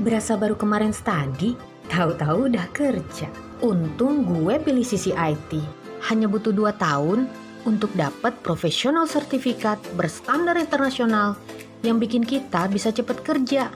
Berasa baru kemarin study, tahu-tahu udah kerja. Untung gue pilih sisi IT. Hanya butuh 2 tahun untuk dapat professional sertifikat berstandar internasional yang bikin kita bisa cepet kerja.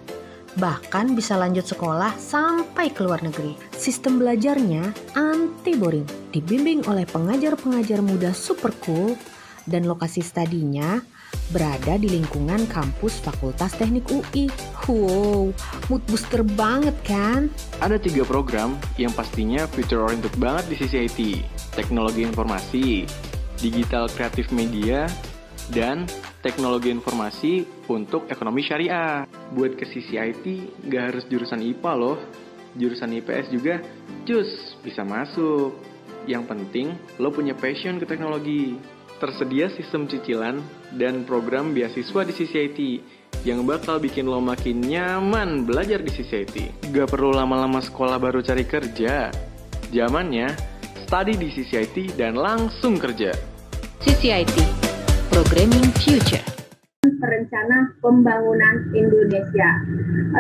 Bahkan bisa lanjut sekolah sampai ke luar negeri. Sistem belajarnya anti boring, dibimbing oleh pengajar-pengajar muda super cool, dan lokasi studinya berada di lingkungan kampus Fakultas Teknik UI. Wow, mood booster banget kan? Ada 3 program yang pastinya future oriented banget di sisi IT. Teknologi informasi, digital kreatif media, dan teknologi informasi untuk ekonomi syariah. Buat ke sisi IT, nggak harus jurusan IPA loh. Jurusan IPS juga, cus, bisa masuk. Yang penting, lo punya passion ke teknologi. Tersedia sistem cicilan dan program beasiswa di sisi IT yang bakal bikin lo makin nyaman belajar di sisi IT. Gak perlu lama-lama sekolah baru cari kerja. Zamannya, study di sisi IT dan langsung kerja. Sisi IT, Programming Future. Perencana Pembangunan Indonesia.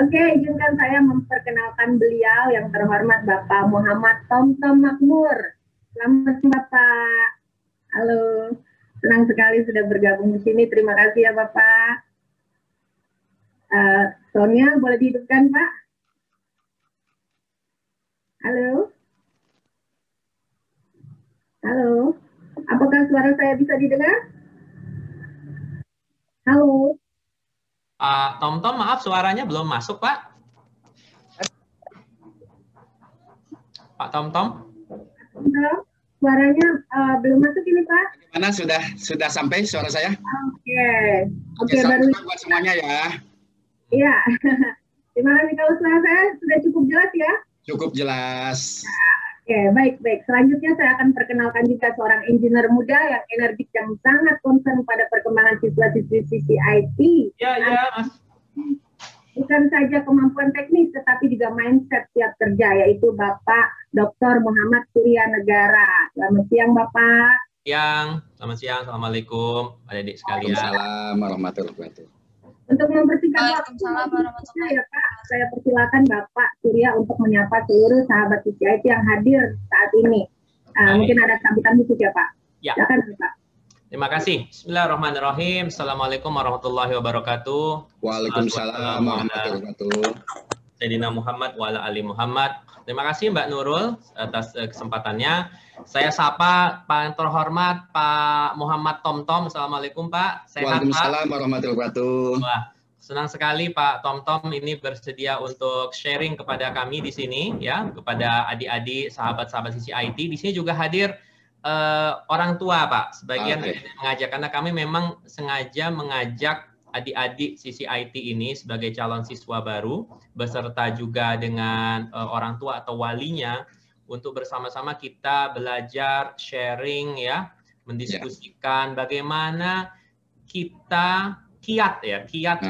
Oke, izinkan saya memperkenalkan beliau yang terhormat Bapak Muhammad Tomtom Makmur. Selamat Bapak. Halo, senang sekali sudah bergabung di sini. Terima kasih ya Bapak. Soundnya boleh dihidupkan Pak? Halo? Halo? Apakah suara saya bisa didengar? Halo? Tomtom, maaf suaranya belum masuk Pak. Pak Tomtom? Suaranya belum masuk ini Pak. Bagaimana, sudah sampai suara saya? Oke, baru buat semuanya ya. Iya. Terima kasih, kalau suara saya sudah cukup jelas ya? Cukup jelas. Oke, baik. Selanjutnya saya akan perkenalkan juga seorang engineer muda yang energik yang sangat concern pada perkembangan siswa-siswi sisi IT. Ya, Mas. Bukan saja kemampuan teknis, tetapi juga mindset siap kerja, yaitu Bapak Dr. Muhammad Surya Negara. Selamat siang, Bapak. Selamat siang. Assalamualaikum, adik-adik sekalian. Waalaikumsalam warahmatullahi wabarakatuh. Untuk mempersingkat waktu, ya Pak, saya persilakan Bapak Surya untuk menyapa seluruh sahabat sisi IT yang hadir saat ini. Mungkin ada sambutan khusus ya Pak. Ya. Silakan Pak. Terima kasih. Bismillahirrahmanirrahim. Assalamualaikum warahmatullahi wabarakatuh. Waalaikumsalam warahmatullahi wabarakatuh. Sayyidina Muhammad wa ala ali Muhammad. Terima kasih Mbak Nurul atas kesempatannya. Saya sapa Pak yang terhormat Pak Muhammad Tomtom. Assalamualaikum Pak. Sehat Waalaikumsalam Pak? warahmatullahi wabarakatuh. Wah, senang sekali Pak Tomtom ini bersedia untuk sharing kepada kami di sini ya, kepada adik-adik sahabat-sahabat sisi IT. Di sini juga hadir orang tua Pak, sebagian mengajak, karena kami memang sengaja mengajak adik-adik sisi IT ini sebagai calon siswa baru, beserta juga dengan orang tua atau walinya, untuk bersama-sama kita belajar, sharing ya, mendiskusikan bagaimana kita kiat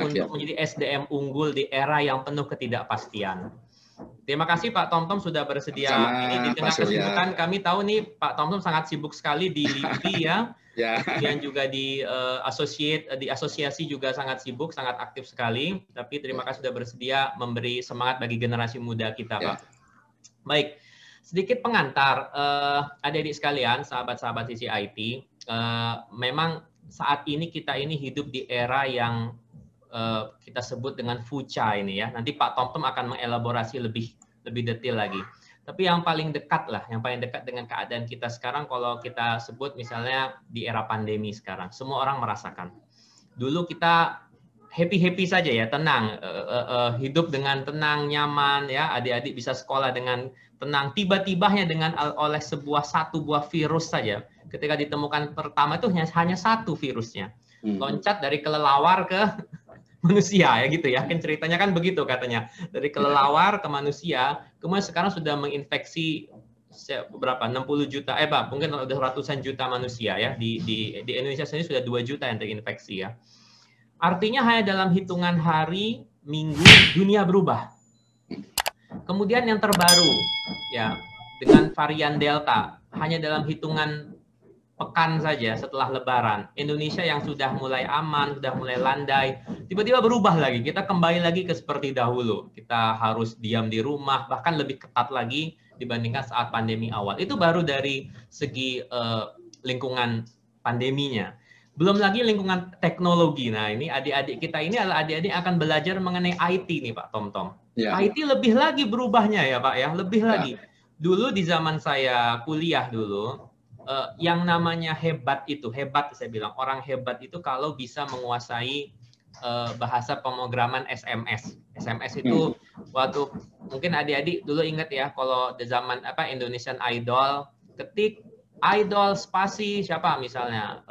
untuk menjadi SDM unggul di era yang penuh ketidakpastian. Terima kasih Pak Tomtom sudah bersedia. Ini di tengah kesibukan kami tahu nih Pak Tomtom sangat sibuk sekali di LIPI ya. Kemudian juga di asosiasi juga sangat sibuk, sangat aktif sekali. Tapi terima kasih sudah bersedia memberi semangat bagi generasi muda kita, Pak. Baik, sedikit pengantar adik-adik sekalian, sahabat-sahabat sisi IT. Memang saat ini kita ini hidup di era yang kita sebut dengan fuca ini ya. Nanti Pak Tomtom akan mengelaborasi lebih detail lagi. Tapi yang paling dekat dengan keadaan kita sekarang, kalau kita sebut misalnya di era pandemi sekarang, semua orang merasakan. Dulu kita happy saja ya, tenang, hidup dengan tenang, nyaman ya, adik-adik bisa sekolah dengan tenang. Tiba-tibanya oleh satu buah virus saja, ketika ditemukan pertama itu hanya satu virusnya, loncat dari kelelawar ke manusia ya gitu ya, kan ceritanya kan begitu katanya, dari kelelawar ke manusia, kemudian sekarang sudah menginfeksi berapa 60 juta mungkin udah ratusan juta manusia ya, di Indonesia sendiri sudah 2 juta yang terinfeksi ya. Artinya hanya dalam hitungan hari, minggu, dunia berubah. Kemudian yang terbaru ya, dengan varian Delta, hanya dalam hitungan pekan saja setelah Lebaran, Indonesia yang sudah mulai aman, sudah mulai landai, tiba-tiba berubah lagi. Kita kembali lagi ke seperti dahulu. Kita harus diam di rumah, bahkan lebih ketat lagi dibandingkan saat pandemi awal. Itu baru dari segi lingkungan pandeminya. Belum lagi lingkungan teknologi. Nah, ini adik-adik kita ini adalah adik-adik akan belajar mengenai IT nih, Pak Tom. Ya. IT lebih lagi berubahnya ya, Pak ya, lebih lagi. Dulu di zaman saya kuliah dulu, yang namanya hebat saya bilang orang hebat itu kalau bisa menguasai bahasa pemrograman SMS. SMS itu waktu mungkin adik-adik dulu ingat ya, kalau di zaman Indonesian Idol, ketik Idol spasi siapa misalnya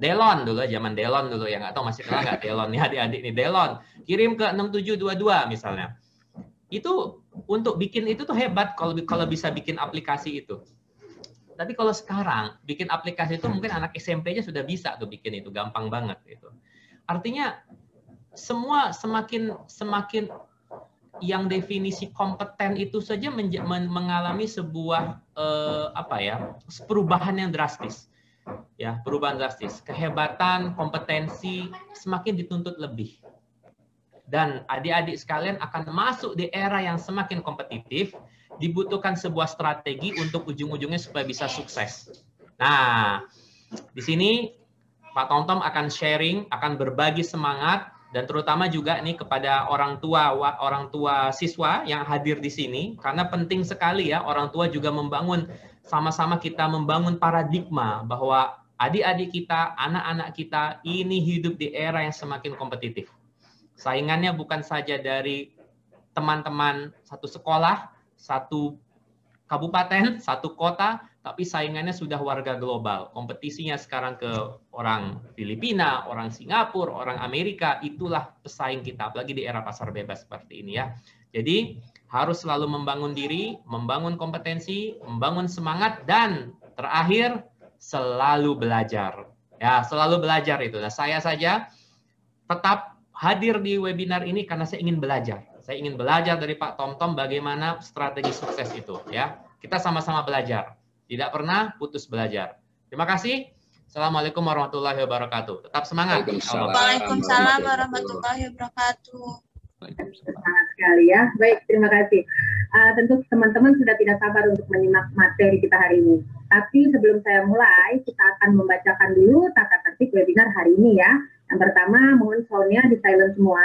Delon dulu, zaman Delon dulu ya, nggak tahu masih kenal nggak Delon nih adik-adik nih, Delon kirim ke 6722 misalnya. Itu untuk bikin itu tuh hebat kalau bisa bikin aplikasi itu. Tapi kalau sekarang bikin aplikasi itu mungkin anak SMP aja sudah bisa tuh bikin itu, gampang banget gitu. Artinya semua semakin yang definisi kompeten itu saja mengalami sebuah perubahan yang drastis. Ya, perubahan drastis. Kehebatan, kompetensi semakin dituntut lebih. Dan adik-adik sekalian akan masuk di era yang semakin kompetitif. Dibutuhkan sebuah strategi untuk ujung-ujungnya supaya bisa sukses. Nah, di sini Pak Tom akan sharing, akan berbagi semangat, dan terutama juga nih kepada orang tua siswa yang hadir di sini, karena penting sekali ya orang tua juga membangun, sama-sama kita membangun paradigma bahwa adik-adik kita, anak-anak kita ini hidup di era yang semakin kompetitif. Saingannya bukan saja dari teman-teman satu sekolah, satu kabupaten, satu kota, tapi saingannya sudah warga global. Kompetisinya sekarang ke orang Filipina, orang Singapura, orang Amerika, itulah pesaing kita, apalagi di era pasar bebas seperti ini ya. Jadi harus selalu membangun diri, membangun kompetensi, membangun semangat, dan terakhir selalu belajar. Ya, selalu belajar itu. Nah, saya saja tetap hadir di webinar ini karena saya ingin belajar. Saya ingin belajar dari Pak Tom bagaimana strategi sukses itu. Ya, kita sama-sama belajar. Tidak pernah putus belajar. Terima kasih. Assalamualaikum warahmatullahi wabarakatuh. Tetap semangat. Waalaikumsalam warahmatullahi wabarakatuh. Sangat sekali ya. Baik, terima kasih. Tentu teman-teman sudah tidak sabar untuk menyimak materi kita hari ini. Tapi sebelum saya mulai, kita akan membacakan dulu tata tertib webinar hari ini ya. Yang pertama, mohon soundnya di silent semua,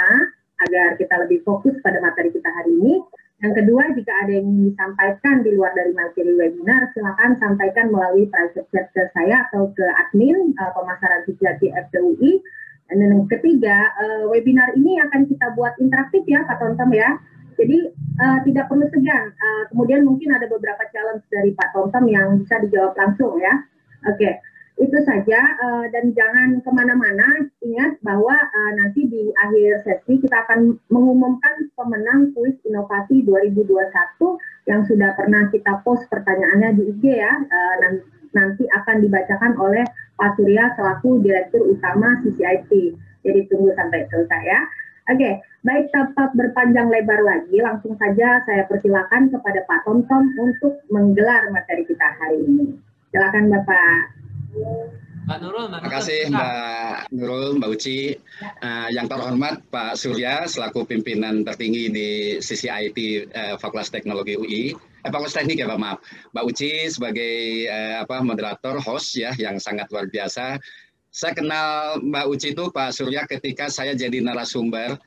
agar kita lebih fokus pada materi kita hari ini. Yang kedua, jika ada yang ingin disampaikan di luar dari materi webinar, silakan sampaikan melalui private chat ke saya atau ke admin pemasaran CCIT FTUI. Dan yang ketiga, webinar ini akan kita buat interaktif ya Pak Tom ya. Jadi tidak perlu segan. Kemudian mungkin ada beberapa challenge dari Pak Tom yang bisa dijawab langsung ya. Oke. Itu saja, dan jangan kemana-mana, ingat bahwa nanti di akhir sesi kita akan mengumumkan pemenang kuis inovasi 2021 yang sudah pernah kita post pertanyaannya di IG ya, nanti akan dibacakan oleh Pak Surya selaku Direktur Utama CCIT, jadi tunggu sampai selesai ya. Oke, baik tanpa berpanjang lebar lagi, langsung saja saya persilakan kepada Pak Tom untuk menggelar materi kita hari ini. Silakan Bapak. Mbak Nurul, terima kasih Mbak Nurul, Mbak Uci. Yang terhormat Pak Surya selaku pimpinan tertinggi di CCIT Fakultas Teknologi UI, Fakultas Teknik ya Pak, maaf. Mbak Uci sebagai moderator, host ya yang sangat luar biasa. Saya kenal Mbak Uci itu Pak Surya ketika saya jadi narasumber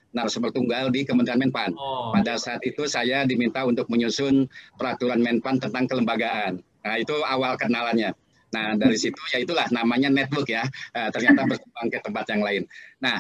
tunggal di Kementerian Menpan. Pada saat itu saya diminta untuk menyusun peraturan Menpan tentang kelembagaan. Nah, itu awal kenalannya. Nah, dari situ ya itulah namanya network ya, ternyata berkembang ke tempat yang lain. Nah,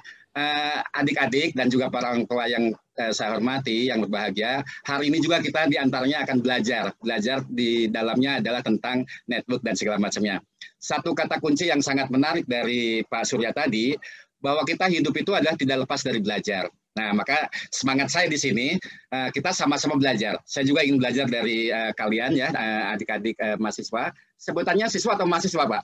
adik-adik dan juga para orang tua yang saya hormati, yang berbahagia, hari ini juga kita diantaranya akan belajar. Belajar di dalamnya adalah tentang network dan segala macamnya. Satu kata kunci yang sangat menarik dari Pak Surya tadi, bahwa kita hidup itu adalah tidak lepas dari belajar. Nah, maka semangat saya di sini, kita sama-sama belajar. Saya juga ingin belajar dari kalian ya, adik-adik mahasiswa. Sebutannya siswa atau mahasiswa, Pak?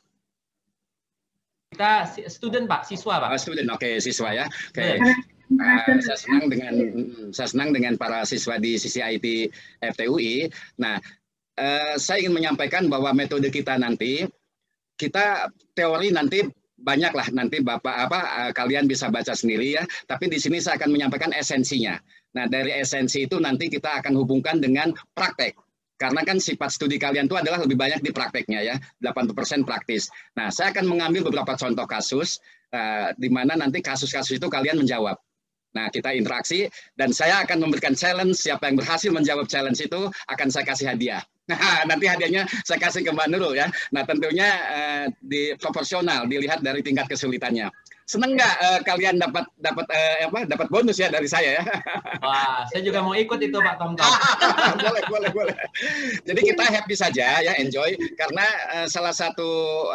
Kita student, Pak, siswa, Pak. Student, oke, siswa ya. Oke. Saya senang dengan para siswa di CCIT FTUI. Nah, saya ingin menyampaikan bahwa metode kita nanti kita teori nanti banyak lah, nanti kalian bisa baca sendiri ya. Tapi di sini saya akan menyampaikan esensinya. Nah, dari esensi itu nanti kita akan hubungkan dengan praktek. Karena kan sifat studi kalian itu adalah lebih banyak di prakteknya ya, 80% praktis. Nah, saya akan mengambil beberapa contoh kasus di mana nanti kasus-kasus itu kalian menjawab. Nah, kita interaksi dan saya akan memberikan challenge. Siapa yang berhasil menjawab challenge itu akan saya kasih hadiah. Nah, nanti hadiahnya saya kasih ke Mbak Nurul ya. Nah, tentunya proporsional, dilihat dari tingkat kesulitannya. Seneng nggak kalian dapat bonus ya dari saya ya? Wah, saya juga mau ikut itu Pak Tom-Tom. Boleh. Jadi kita happy saja ya, enjoy. Karena salah satu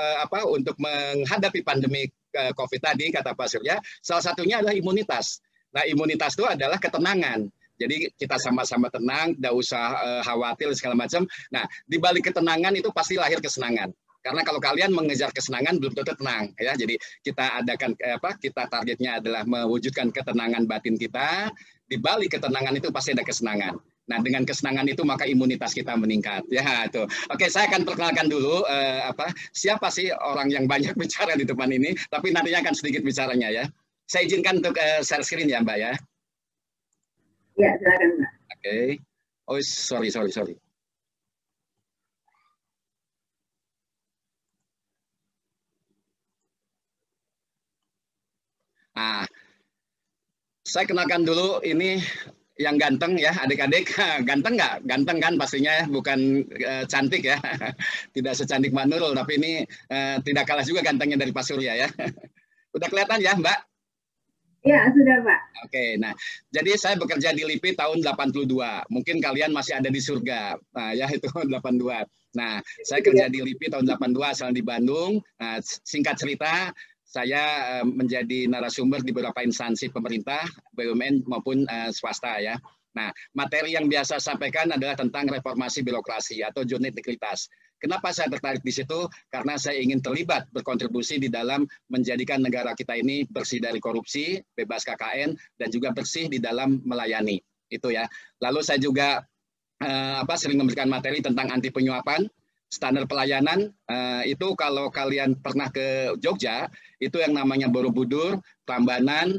untuk menghadapi pandemi COVID tadi kata Pak Surya, salah satunya adalah imunitas. Nah, imunitas itu adalah ketenangan. Jadi kita sama-sama tenang, tidak usah khawatir segala macam. Nah, di balik ketenangan itu pasti lahir kesenangan. Karena kalau kalian mengejar kesenangan belum tentu tenang, ya. Jadi kita adakan kita targetnya adalah mewujudkan ketenangan batin kita. Di balik ketenangan itu pasti ada kesenangan. Nah, dengan kesenangan itu maka imunitas kita meningkat. Ya, itu. Oke, saya akan perkenalkan dulu siapa sih orang yang banyak bicara di depan ini, tapi nantinya akan sedikit bicaranya ya. Saya izinkan untuk share screen ya, Mbak ya. Ya, silakan Mbak. Oke. Oh, sorry. Nah, saya kenalkan dulu ini yang ganteng ya, adik-adik. Ganteng nggak? Ganteng kan pastinya ya, bukan cantik ya. Tidak secantik Mbak Nurul, tapi ini tidak kalah juga gantengnya dari Pak Surya ya. Udah kelihatan ya, Mbak? Ya, sudah Pak. Oke, nah jadi saya bekerja di LIPI tahun 82. Mungkin kalian masih ada di surga. Nah, ya itu 82. Nah, saya kerja di LIPI tahun 82 asal di Bandung. Nah, singkat cerita, saya menjadi narasumber di beberapa instansi pemerintah, BUMN maupun swasta ya. Nah, materi yang biasa sampaikan adalah tentang reformasi birokrasi atau journey integritas. Kenapa saya tertarik di situ? Karena saya ingin terlibat berkontribusi di dalam menjadikan negara kita ini bersih dari korupsi, bebas KKN, dan juga bersih di dalam melayani. Itu ya. Lalu saya juga sering memberikan materi tentang anti penyuapan, standar pelayanan. Itu kalau kalian pernah ke Jogja, itu yang namanya Borobudur, Prambanan,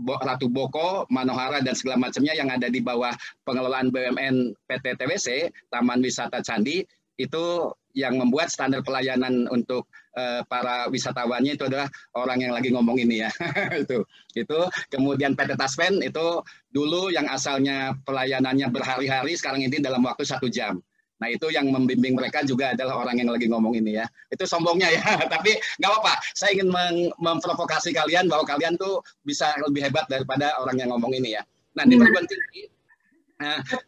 Ratu Boko, Manohara, dan segala macamnya yang ada di bawah pengelolaan BUMN PT TWC, Taman Wisata Candi, itu yang membuat standar pelayanan untuk para wisatawannya itu adalah orang yang lagi ngomong ini ya. itu kemudian PT Taspen itu dulu yang asalnya pelayanannya berhari-hari, sekarang ini dalam waktu 1 jam. Nah, itu yang membimbing mereka juga adalah orang yang lagi ngomong ini ya. Itu sombongnya ya, tapi nggak apa-apa. Saya ingin memprovokasi kalian bahwa kalian tuh bisa lebih hebat daripada orang yang ngomong ini ya. Nah, di perguruan tinggi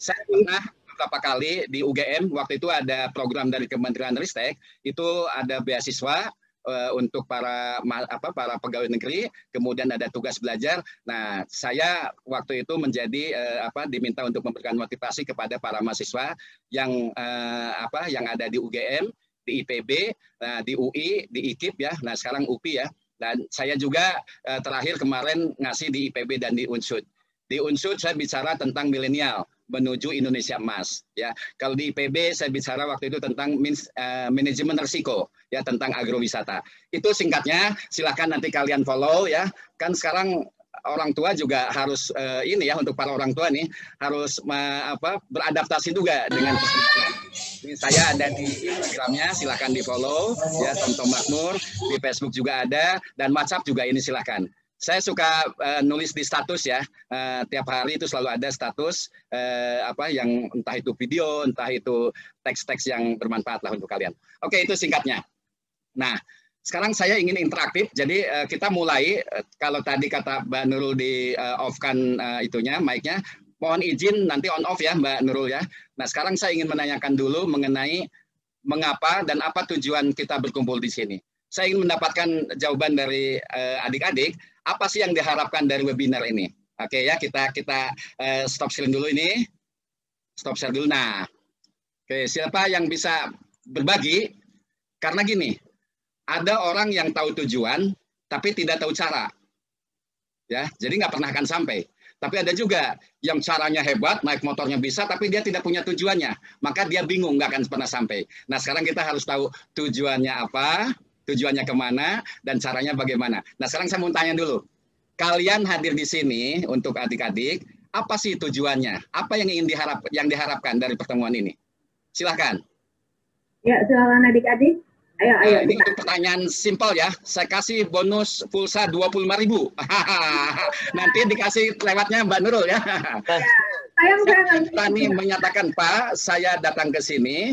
saya pernah beberapa kali di UGM, waktu itu ada program dari Kementerian Ristek, itu ada beasiswa untuk para pegawai negeri, kemudian ada tugas belajar. Nah, saya waktu itu menjadi diminta untuk memberikan motivasi kepada para mahasiswa yang yang ada di UGM, di IPB, di UI, di IKIP ya. Nah, sekarang UPI ya. Dan saya juga terakhir kemarin ngasih di IPB dan di UNSUD. Di UNSUD saya bicara tentang milenial menuju Indonesia Emas ya. Kalau di IPB saya bicara waktu itu tentang manajemen risiko ya, tentang agrowisata. Itu singkatnya, silakan nanti kalian follow ya. Kan sekarang orang tua juga harus ini ya, untuk para orang tua nih harus beradaptasi juga dengan ini. Saya ada di Instagramnya, silakan di follow ya, Tom Makmur, di Facebook juga ada, dan WhatsApp juga ini silakan. Saya suka nulis di status ya, tiap hari itu selalu ada status yang entah itu video, entah itu teks-teks yang bermanfaat lah untuk kalian. Oke, itu singkatnya. Nah, sekarang saya ingin interaktif, jadi kita mulai. Kalau tadi kata Mbak Nurul di off-kan itunya, mic-nya, mohon izin nanti on off ya Mbak Nurul ya. Nah, sekarang saya ingin menanyakan dulu mengenai mengapa dan apa tujuan kita berkumpul di sini. Saya ingin mendapatkan jawaban dari adik-adik, apa sih yang diharapkan dari webinar ini? Oke ya, kita stop screen dulu ini. Stop share dulu. Nah, oke, siapa yang bisa berbagi? Karena gini, ada orang yang tahu tujuan, tapi tidak tahu cara. Ya, jadi nggak pernah akan sampai. Tapi ada juga yang caranya hebat, naik motornya bisa, tapi dia tidak punya tujuannya. Maka dia bingung, nggak akan pernah sampai. Nah, sekarang kita harus tahu tujuannya apa, tujuannya kemana, dan caranya bagaimana. Nah, sekarang saya mau tanya dulu. Kalian hadir di sini untuk adik-adik, apa sih tujuannya? Apa yang ingin diharapkan dari pertemuan ini? Silahkan. Ya, silakan adik-adik. Ayo. Ini untuk pertanyaan simpel ya. Saya kasih bonus pulsa 25.000. Nanti dikasih lewatnya Mbak Nurul ya. Saya berani menyatakan, Pak, saya datang ke sini.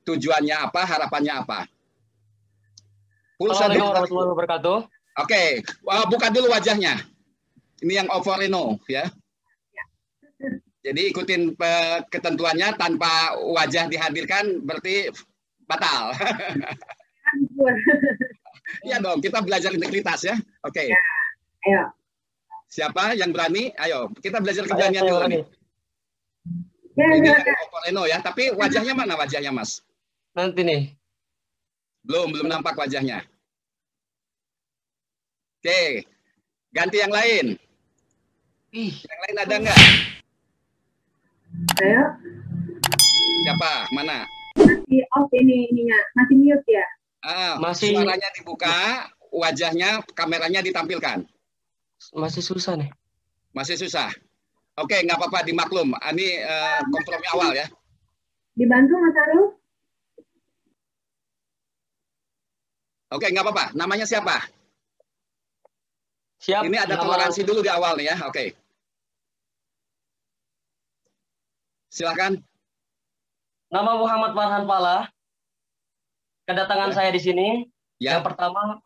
Tujuannya apa? Harapannya apa? Pulsa 25.000. Oke, buka dulu wajahnya. Ini yang Oforeno ya. Jadi ikutin ketentuannya, tanpa wajah dihadirkan berarti batal. Iya dong, kita belajar integritas ya. Oke. Ya, ayo. Siapa yang berani? Ayo, kita belajar keberanian dulu nih. Ya, ini Oforeno ya, tapi wajahnya mana wajahnya, Mas? Nanti nih. Belum nampak wajahnya. Oke, ganti yang lain. Yang lain ada nggak? Ayo. Siapa? Mana? Masih off ininya, masih mute ya? Masih. Suaranya dibuka, wajahnya, kameranya ditampilkan. Masih susah nih. Masih susah. Oke, nggak apa-apa, dimaklum. Ini kompromi awal ya. Dibantu Mas Arul? Oke, nggak apa-apa. Namanya siapa? Siap. Ini ada toleransi dulu di awal nih ya. Oke. Silakan. Nama Muhammad Farhan Pala. Kedatangan saya di sini. Ya. Yang pertama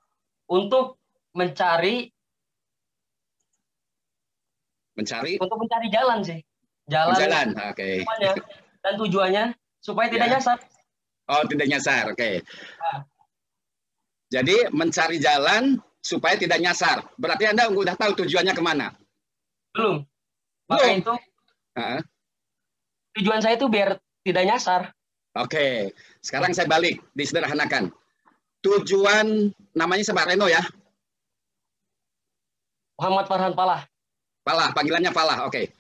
untuk mencari jalan sih. Jalan. Oke. Dan tujuannya supaya tidak nyasar. Oh, tidak nyasar. Oke. Jadi mencari jalan supaya tidak nyasar. Berarti Anda udah tahu tujuannya kemana? Belum. Maka itu tujuan saya itu biar tidak nyasar. Oke. Sekarang saya balik, disederhanakan. Tujuan namanya siapa? Reno ya? Muhammad Farhan Pala. Pala, panggilannya Pala. Oke.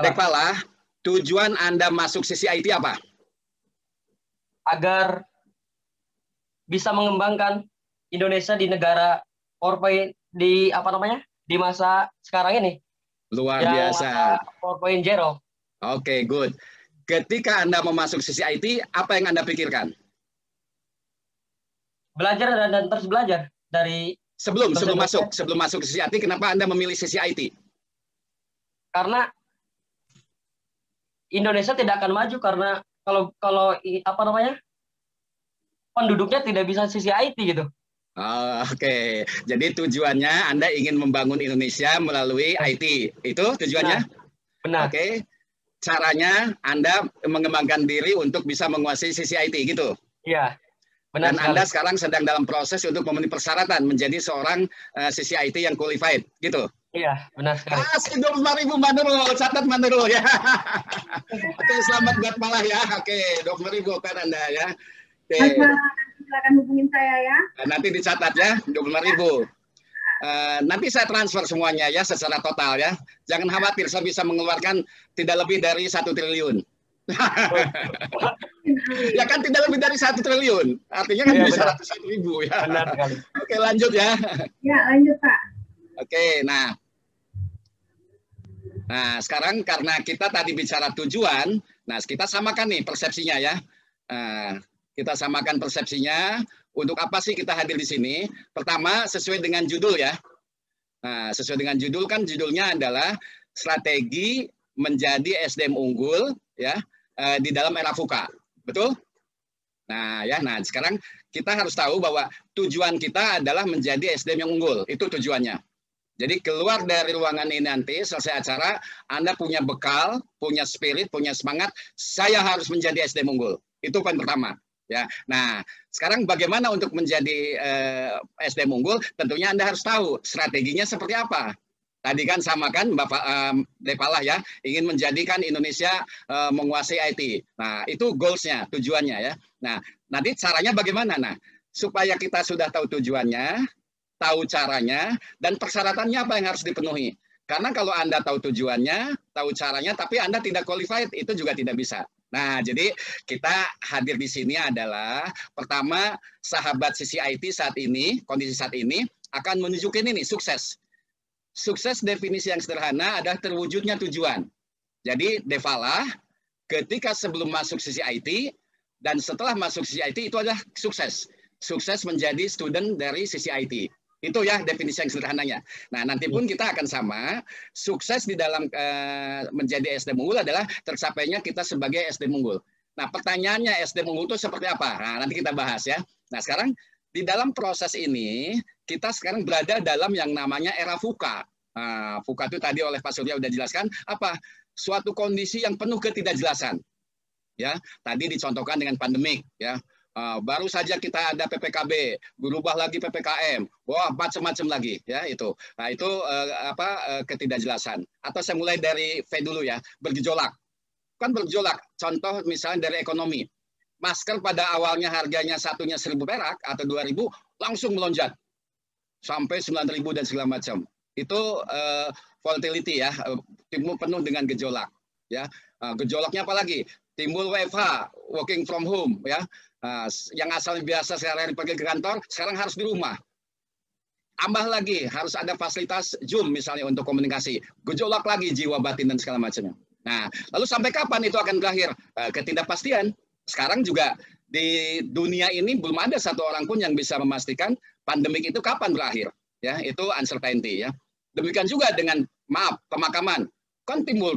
Dek Pala, tujuan Anda masuk CCIT apa? Agar bisa mengembangkan Indonesia di negara 4.0 di masa sekarang ini. Luar biasa. 4.0. Oke, good. Ketika Anda mau masuk CCIT, apa yang Anda pikirkan? Belajar dan terus belajar dari sebelum masuk CCIT, kenapa Anda memilih CCIT? Karena Indonesia tidak akan maju karena kalau penduduknya tidak bisa CCIT gitu. Oke. Jadi tujuannya Anda ingin membangun Indonesia melalui IT. Itu tujuannya? Benar. Oke. Caranya Anda mengembangkan diri untuk bisa menguasai CCIT gitu. Iya. Benar. Dan Anda sekarang sedang dalam proses untuk memenuhi persyaratan menjadi seorang CCIT yang qualified gitu. Iya, benar sekali. 25.000 Mbak Nurul, catat Mbak Nurul ya. Oke, selamat buat Malah ya. Oke, 25.000 kan Anda ya. Oke. Silakan hubungin saya ya. Nanti dicatat ya, 25.000. Nanti saya transfer semuanya ya secara total ya. Jangan khawatir, saya bisa mengeluarkan tidak lebih dari 1 triliun. Ya kan tidak lebih dari 1 triliun. Artinya kan bisa 100.000 ya. Benar sekali. Oke, lanjut ya. Ya, lanjut Pak. Oke, nah sekarang karena kita tadi bicara tujuan, nah kita samakan nih persepsinya ya. Kita samakan persepsinya. Untuk apa sih kita hadir di sini? Pertama, sesuai dengan judul ya. Nah, sesuai dengan judul kan judulnya adalah strategi menjadi SDM unggul ya di dalam era VUCA. Betul? Nah, sekarang kita harus tahu bahwa tujuan kita adalah menjadi SDM yang unggul. Itu tujuannya. Jadi keluar dari ruangan ini nanti selesai acara, Anda punya bekal, punya spirit, punya semangat, saya harus menjadi SDM unggul. Itu poin pertama. Ya, nah sekarang bagaimana untuk menjadi SDM unggul? Tentunya Anda harus tahu strateginya seperti apa. Tadi kan samakan Bapak Depalah ya, ingin menjadikan Indonesia menguasai IT. Nah itu goalsnya, tujuannya ya. Nah nanti caranya bagaimana? Nah supaya kita sudah tahu tujuannya, tahu caranya, dan persyaratannya apa yang harus dipenuhi. Karena kalau Anda tahu tujuannya, tahu caranya, tapi Anda tidak qualified, itu juga tidak bisa. Nah, jadi kita hadir di sini adalah pertama, sahabat sisi IT saat ini, kondisi saat ini akan menunjukkan ini sukses. Sukses definisi yang sederhana adalah terwujudnya tujuan. Jadi Devala ketika sebelum masuk sisi IT dan setelah masuk sisi IT itu adalah sukses. Sukses menjadi student dari sisi IT. Itu ya definisi yang sederhananya. Nah, nanti pun kita akan sama, sukses di dalam menjadi SDM unggul adalah tercapainya kita sebagai SDM unggul. Nah, pertanyaannya SDM unggul itu seperti apa? Nah, nanti kita bahas ya. Nah, sekarang di dalam proses ini, kita sekarang berada dalam yang namanya era VUCA. Nah, VUCA itu tadi oleh Pak Surya sudah jelaskan, apa? Suatu kondisi yang penuh ketidakjelasan. Ya, tadi dicontohkan dengan pandemik, ya. Baru saja kita ada PPKB, berubah lagi PPKM, wah macam-macam lagi ya itu. Nah itu ketidakjelasan. Atau saya mulai dari V dulu ya, bergejolak. Kan bergejolak. Contoh misalnya dari ekonomi, masker pada awalnya harganya satunya 1.000 perak atau 2.000, langsung melonjak sampai 9.000 dan segala macam. Itu volatility ya, timbul penuh dengan gejolak. Ya, gejolaknya apa lagi? Timbul WFH, working from home ya. Yang asalnya biasa sehari-hari pergi ke kantor, sekarang harus di rumah. Tambah lagi, harus ada fasilitas Zoom misalnya untuk komunikasi. Gejolak lagi jiwa batin dan segala macamnya. Nah, lalu sampai kapan itu akan berakhir? Ketidakpastian. Sekarang juga di dunia ini belum ada satu orang pun yang bisa memastikan pandemik itu kapan berakhir. Ya, itu uncertainty ya. Demikian juga dengan pemakaman. Kan timbul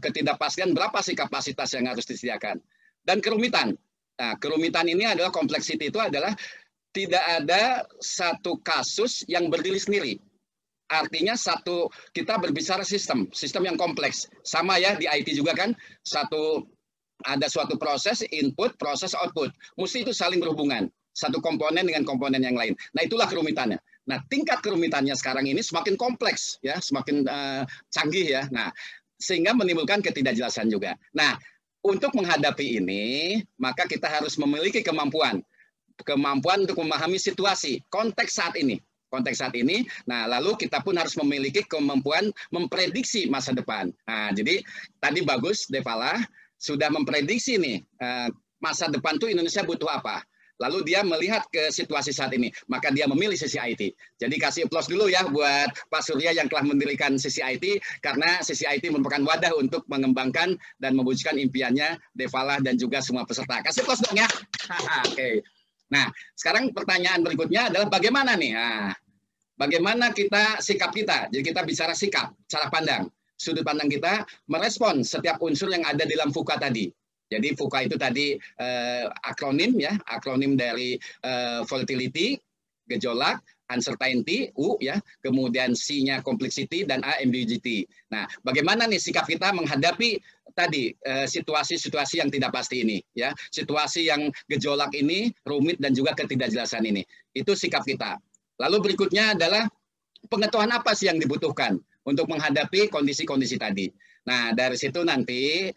ketidakpastian berapa sih kapasitas yang harus disediakan. Dan kerumitan. Nah, kerumitan ini adalah complexity itu adalah tidak ada satu kasus yang berdiri sendiri. Artinya kita berbicara sistem yang kompleks. Sama ya di IT juga kan ada suatu proses input, proses output. Mesti itu saling berhubungan. Satu komponen dengan komponen yang lain. Nah, itulah kerumitannya. Nah, tingkat kerumitannya sekarang ini semakin kompleks ya, semakin canggih ya. Nah, sehingga menimbulkan ketidakjelasan juga. Nah, untuk menghadapi ini, maka kita harus memiliki kemampuan untuk memahami situasi, konteks saat ini. Nah, lalu kita pun harus memiliki kemampuan memprediksi masa depan. Nah, jadi tadi bagus, Devala sudah memprediksi nih, masa depan tuh Indonesia butuh apa. Lalu dia melihat ke situasi saat ini, maka dia memilih sisi IT. Jadi kasih applause dulu ya buat Pak Surya yang telah mendirikan sisi IT, karena sisi IT merupakan wadah untuk mengembangkan dan mewujudkan impiannya Devala dan juga semua peserta. Kasih applause dong ya. Oke. Nah, sekarang pertanyaan berikutnya adalah bagaimana nih? Nah, bagaimana sikap kita? Jadi kita bicara sikap, cara pandang. Sudut pandang kita merespon setiap unsur yang ada di dalam VUCA tadi. Jadi VUCA itu tadi akronim ya, akronim dari volatility, gejolak, uncertainty, U ya, kemudian C-nya complexity dan A ambiguity. Nah, bagaimana nih sikap kita menghadapi tadi situasi-situasi yang tidak pasti ini ya, situasi yang gejolak ini, rumit dan juga ketidakjelasan ini. Itu sikap kita. Lalu berikutnya adalah pengetahuan apa sih yang dibutuhkan untuk menghadapi kondisi-kondisi tadi. Nah, dari situ nanti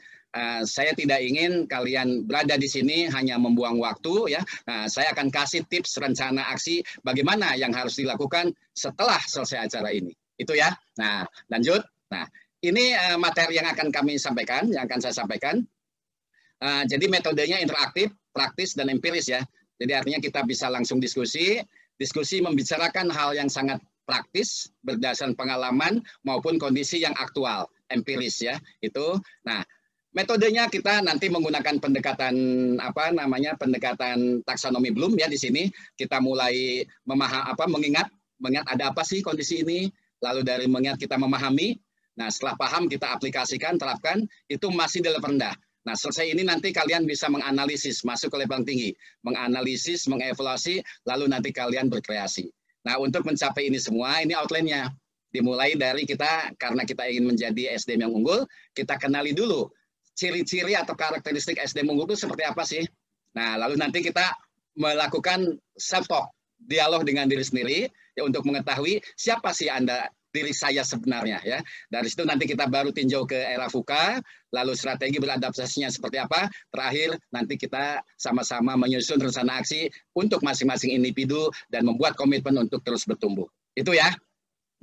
saya tidak ingin kalian berada di sini hanya membuang waktu ya. Nah, saya akan kasih tips rencana aksi bagaimana yang harus dilakukan setelah selesai acara ini. Itu ya. Nah, lanjut. Nah, ini materi yang akan kami sampaikan, yang akan saya sampaikan. Jadi metodenya interaktif, praktis dan empiris ya. Jadi artinya kita bisa langsung diskusi membicarakan hal yang sangat praktis berdasarkan pengalaman maupun kondisi yang aktual, empiris ya. Itu. Nah, metodenya kita nanti menggunakan pendekatan pendekatan taksonomi Bloom ya di sini. Kita mulai mengingat ada apa sih kondisi ini, lalu dari mengingat kita memahami. Nah, setelah paham kita aplikasikan, terapkan, itu masih di level rendah. Nah, selesai ini nanti kalian bisa menganalisis, masuk ke level tinggi, menganalisis, mengevaluasi, lalu nanti kalian berkreasi. Nah, untuk mencapai ini semua, ini outline-nya. Dimulai dari karena kita ingin menjadi SDM yang unggul, kita kenali dulu ciri-ciri atau karakteristik SDM unggul itu seperti apa sih? Nah, lalu nanti kita melakukan self-talk, dialog dengan diri sendiri, ya, untuk mengetahui siapa sih diri saya sebenarnya. Ya. Dari situ nanti kita baru tinjau ke era VUCA, lalu strategi beradaptasinya seperti apa, terakhir nanti kita sama-sama menyusun rencana aksi untuk masing-masing individu dan membuat komitmen untuk terus bertumbuh. Itu ya.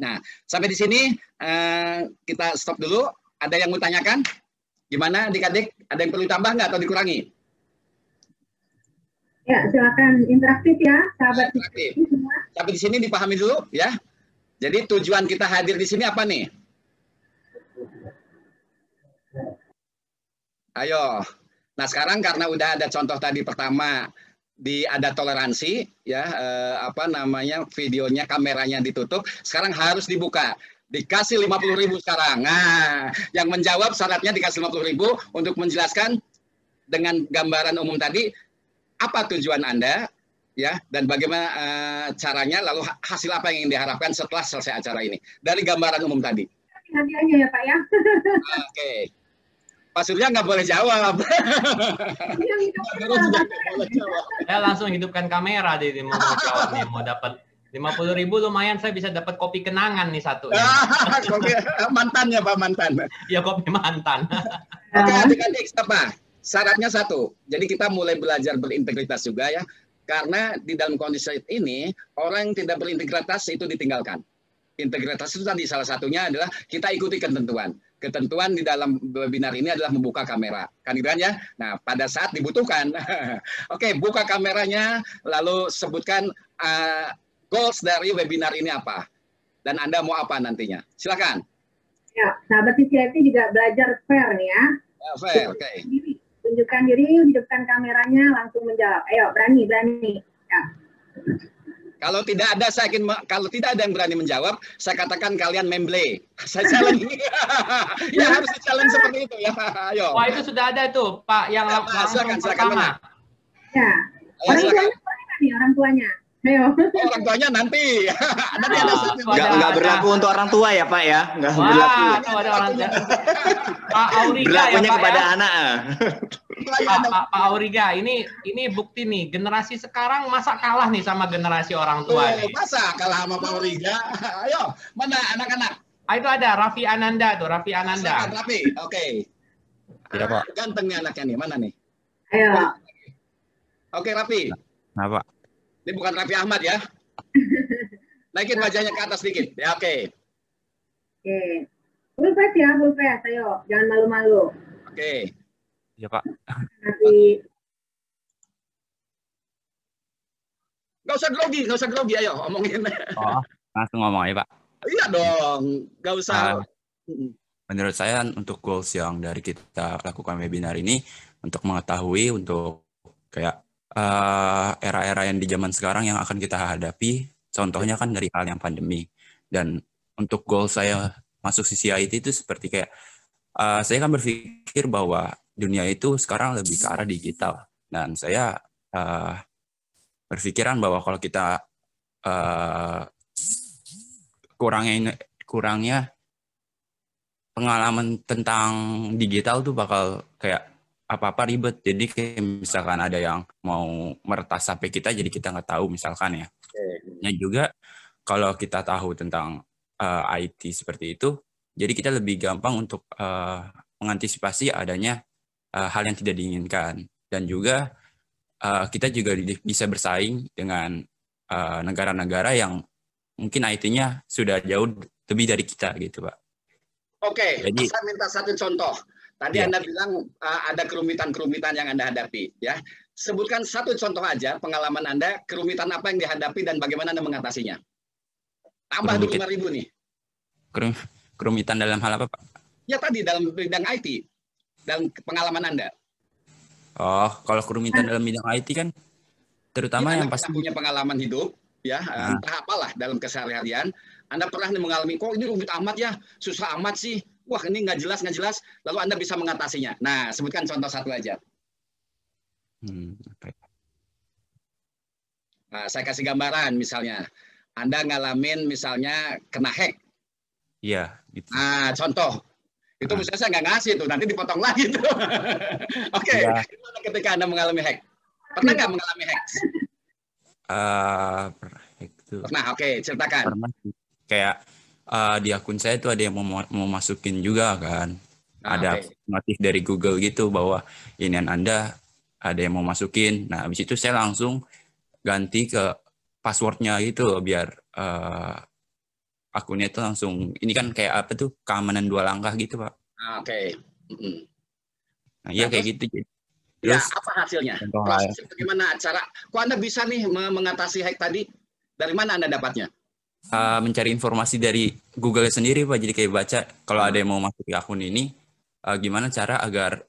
Nah, sampai di sini kita stop dulu. Ada yang mau tanyakan? Gimana adik-adik? Ada yang perlu tambah nggak atau dikurangi? Ya, silakan interaktif ya, sahabat. Interaktif. Sampai di sini dipahami dulu ya. Jadi tujuan kita hadir di sini apa nih? Ayo. Nah, sekarang karena udah ada contoh tadi pertama ada toleransi ya, videonya, kameranya ditutup, sekarang harus dibuka. Dikasih 50.000 sekarang. Nah, yang menjawab syaratnya dikasih 50.000 untuk menjelaskan dengan gambaran umum tadi apa tujuan Anda ya, dan bagaimana caranya, lalu hasil apa yang ingin diharapkan setelah selesai acara ini dari gambaran umum tadi. Hadiahnya ya Pak ya. Oke. Pak Surya nggak boleh jawab. Saya langsung hidupkan kamera deh, mau jawab nih, mau dapat 50.000 lumayan, saya bisa dapat kopi kenangan nih satu. Kopi mantan ya Pak, mantan. Ya, kopi mantan. Oke, adik-adik, apa? Syaratnya satu. Jadi kita mulai belajar berintegritas juga ya. Karena di dalam kondisi ini, orang yang tidak berintegritas itu ditinggalkan. Integritas itu tadi salah satunya adalah kita ikuti ketentuan. Ketentuan di dalam webinar ini adalah membuka kamera. Kan gitu kan ya? Nah, pada saat dibutuhkan. Oke, buka kameranya, lalu sebutkan goals dari webinar ini apa. Dan Anda mau apa nantinya. Silakan. Ya, sahabat CCIT juga belajar fair nih ya. Fair, oke. Tunjukkan diri, hidupkan kameranya, langsung menjawab. Ayo, berani. Ya. Kalau tidak ada yang berani menjawab, saya katakan kalian memble. Saya challenge. Ya harus di-challenge seperti itu ya. Ayo. Wah, itu sudah ada tuh, Pak, yang langsung pertama. Ya. Orang tuanya. Ayo. Orang tuanya nanti. Nanti ada satu. Nggak berlaku untuk orang tua ya Pak ya? Nggak berlaku. Ada orang tua. Pak Auriga berlakunya ya, Pak, kepada ya? anak. Pak Auriga, ini bukti nih, generasi sekarang masa kalah nih sama generasi orang tua nih. Masa kalah sama Pak Auriga? Ayo, mana anak-anak? Itu ada Raffi Ananda tuh, Raffi Ananda. Raffi, oke. Iya Pak. Ganteng nih anaknya nih, mana nih? Ayo. Oke Raffi. Nah Pak. Ini bukan Raffi Ahmad ya? Naikin wajahnya ke atas dikit. Ya oke. Oke. Full face ya, full face. Ayo, jangan malu-malu. Oke. Iya Pak. Nanti. Nggak usah grogi, ayo omongin. Oh, langsung ngomong ya Pak. Iya dong, nggak usah. Menurut saya untuk goals yang dari kita lakukan webinar ini untuk mengetahui untuk kayak era-era yang di zaman sekarang yang akan kita hadapi, contohnya kan dari hal yang pandemi. Dan untuk goal saya masuk CCIT itu seperti kayak saya kan berpikir bahwa dunia itu sekarang lebih ke arah digital, dan saya berpikiran bahwa kalau kita kurangnya pengalaman tentang digital tuh bakal kayak apa-apa ribet. Jadi kayak misalkan ada yang mau meretas HP kita, jadi kita nggak tahu misalkan ya. Nah juga kalau kita tahu tentang IT seperti itu, jadi kita lebih gampang untuk mengantisipasi adanya hal yang tidak diinginkan. Dan juga kita juga bisa bersaing dengan negara-negara yang mungkin IT-nya sudah jauh lebih dari kita gitu Pak. Oke, jadi, saya minta satu contoh. Tadi ya. Anda bilang ada kerumitan-kerumitan yang Anda hadapi, ya. Sebutkan satu contoh aja pengalaman Anda, kerumitan apa yang dihadapi dan bagaimana Anda mengatasinya. Tambah 25.000 nih. Kerumitan dalam hal apa Pak? Ya tadi dalam bidang IT, dalam pengalaman Anda. Oh, kalau kerumitan dalam bidang IT kan, terutama yang pasti punya pengalaman hidup, ya, entah apalah dalam keseharian. Anda pernah mengalami, kok ini rumit amat ya, susah amat sih. Wah ini nggak jelas, lalu Anda bisa mengatasinya. Nah, sebutkan contoh satu aja. Okay. Nah, saya kasih gambaran misalnya. Anda ngalamin misalnya kena hack. Iya. Gitu. Nah, contoh. Itu misalnya saya nggak ngasih tuh, nanti dipotong lagi tuh. Oke, gimana ketika Anda mengalami hack? Pernah nggak mengalami hack? Pernah, oke, ceritakan. Pernah. Kayak di akun saya itu ada yang mau masukin juga kan. Ada notif dari Google gitu bahwa inian Anda ada yang mau masukin. Nah, habis itu saya langsung ganti ke passwordnya gitu biar akunnya itu langsung, ini kan kayak apa tuh, keamanan 2 langkah gitu Pak. Oke. Nah, iya kayak gitu. Ya, Terus apa hasilnya? contoh Prosesnya bagaimana cara? Kok Anda bisa nih mengatasi hack tadi? Dari mana Anda dapatnya? mencari informasi dari Google sendiri Pak. Jadi kayak baca kalau ada yang mau masuk ke akun ini, gimana cara agar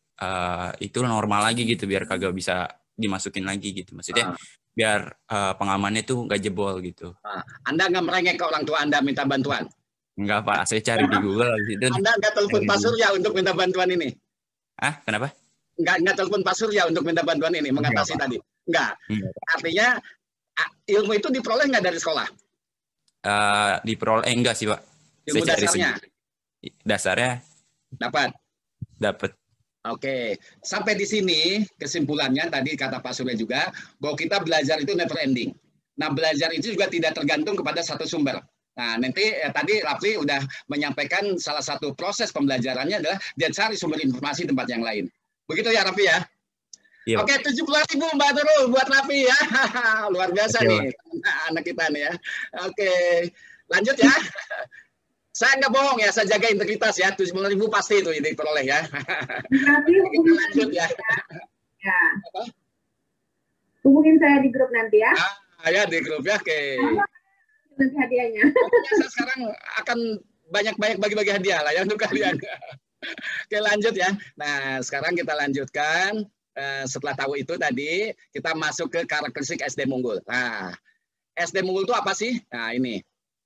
itu normal lagi gitu, biar kagak bisa dimasukin lagi gitu. Maksudnya biar pengamannya tuh nggak jebol gitu. Anda nggak merengek ke orang tua Anda minta bantuan? Enggak Pak, saya cari di Google gitu. Anda nggak telepon Pak Surya untuk minta bantuan ini? Kenapa? Nggak telepon Pak Surya untuk minta bantuan ini, mengatasi tadi? Enggak. Artinya ilmu itu diperoleh nggak dari sekolah? Diperoleh enggak sih Pak. Ilmu dasarnya? Dasarnya dapat. Oke, sampai di sini kesimpulannya tadi kata Pak Surya juga bahwa kita belajar itu never ending. Nah, belajar itu juga tidak tergantung kepada satu sumber. Nah, nanti tadi Rafli udah menyampaikan salah satu proses pembelajarannya adalah dia cari sumber informasi tempat yang lain. Begitu ya Rafli ya? Iya. Oke, 70.000 Mbak Nurul buat Rafli ya. Luar biasa nih anak kita nih ya. Oke, lanjut ya. Saya nggak bohong ya, saya jaga integritas ya. 70.000 pasti itu diperoleh ya. Kita lanjut ya. Ya. Hubungin saya di grup nanti ya. Ya di grup ya, oke. Nanti hadiahnya. Pokoknya saya sekarang akan banyak-banyak bagi-bagi hadiah lah ya untuk kalian. Oke, lanjut ya. Nah, sekarang kita lanjutkan. Setelah tahu itu tadi, kita masuk ke karakteristik SDM unggul. Nah, SDM unggul itu apa sih? Nah, ini.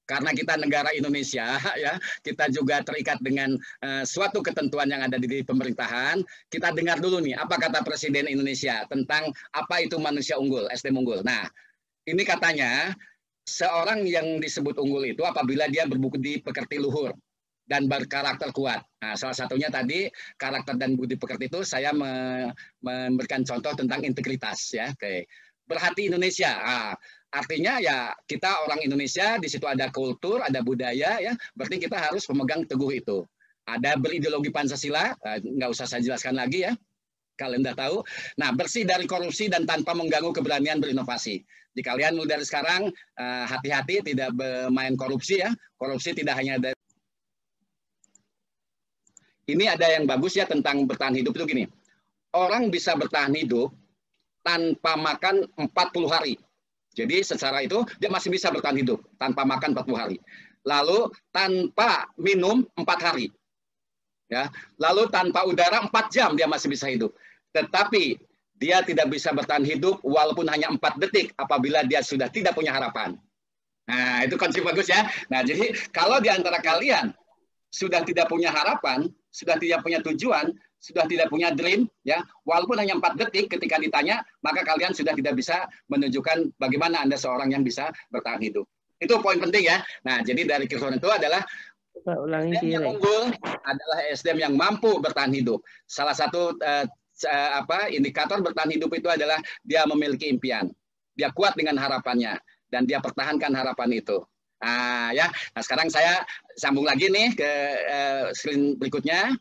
Karena kita negara Indonesia, ya, kita juga terikat dengan suatu ketentuan yang ada di pemerintahan. Kita dengar dulu nih, apa kata Presiden Indonesia tentang apa itu manusia unggul, SDM unggul. Nah, ini katanya, seorang yang disebut unggul itu apabila dia berbudi pekerti luhur dan berkarakter kuat. Nah, salah satunya tadi karakter dan budi pekerti itu saya memberikan contoh tentang integritas, ya. Oke. Berhati Indonesia. Artinya ya kita orang Indonesia, di situ ada kultur, ada budaya, ya. Berarti kita harus memegang teguh itu. Ada berideologi Pancasila, nggak usah saya jelaskan lagi ya. Kalian udah tahu. Nah, bersih dari korupsi dan tanpa mengganggu keberanian berinovasi. Jadi kalian mulai dari sekarang hati-hati tidak bermain korupsi ya. Korupsi tidak hanya dari. Ini ada yang bagus ya tentang bertahan hidup itu gini. Orang bisa bertahan hidup tanpa makan 40 hari. Jadi secara itu dia masih bisa bertahan hidup tanpa makan 40 hari. Lalu tanpa minum 4 hari. Ya, lalu tanpa udara 4 jam dia masih bisa hidup. Tetapi dia tidak bisa bertahan hidup walaupun hanya 4 detik apabila dia sudah tidak punya harapan. Nah, itu konsep bagus ya. Nah, jadi kalau di antara kalian sudah tidak punya harapan, sudah tidak punya tujuan, sudah tidak punya dream, ya, walaupun hanya 4 detik ketika ditanya, maka kalian sudah tidak bisa menunjukkan bagaimana Anda seorang yang bisa bertahan hidup. Itu poin penting ya. Nah, jadi dari Kirton itu adalah SDM yang unggul adalah SDM yang mampu bertahan hidup. Salah satu indikator bertahan hidup itu adalah dia memiliki impian, dia kuat dengan harapannya, dan dia pertahankan harapan itu. Ya, nah sekarang saya sambung lagi nih ke screen berikutnya.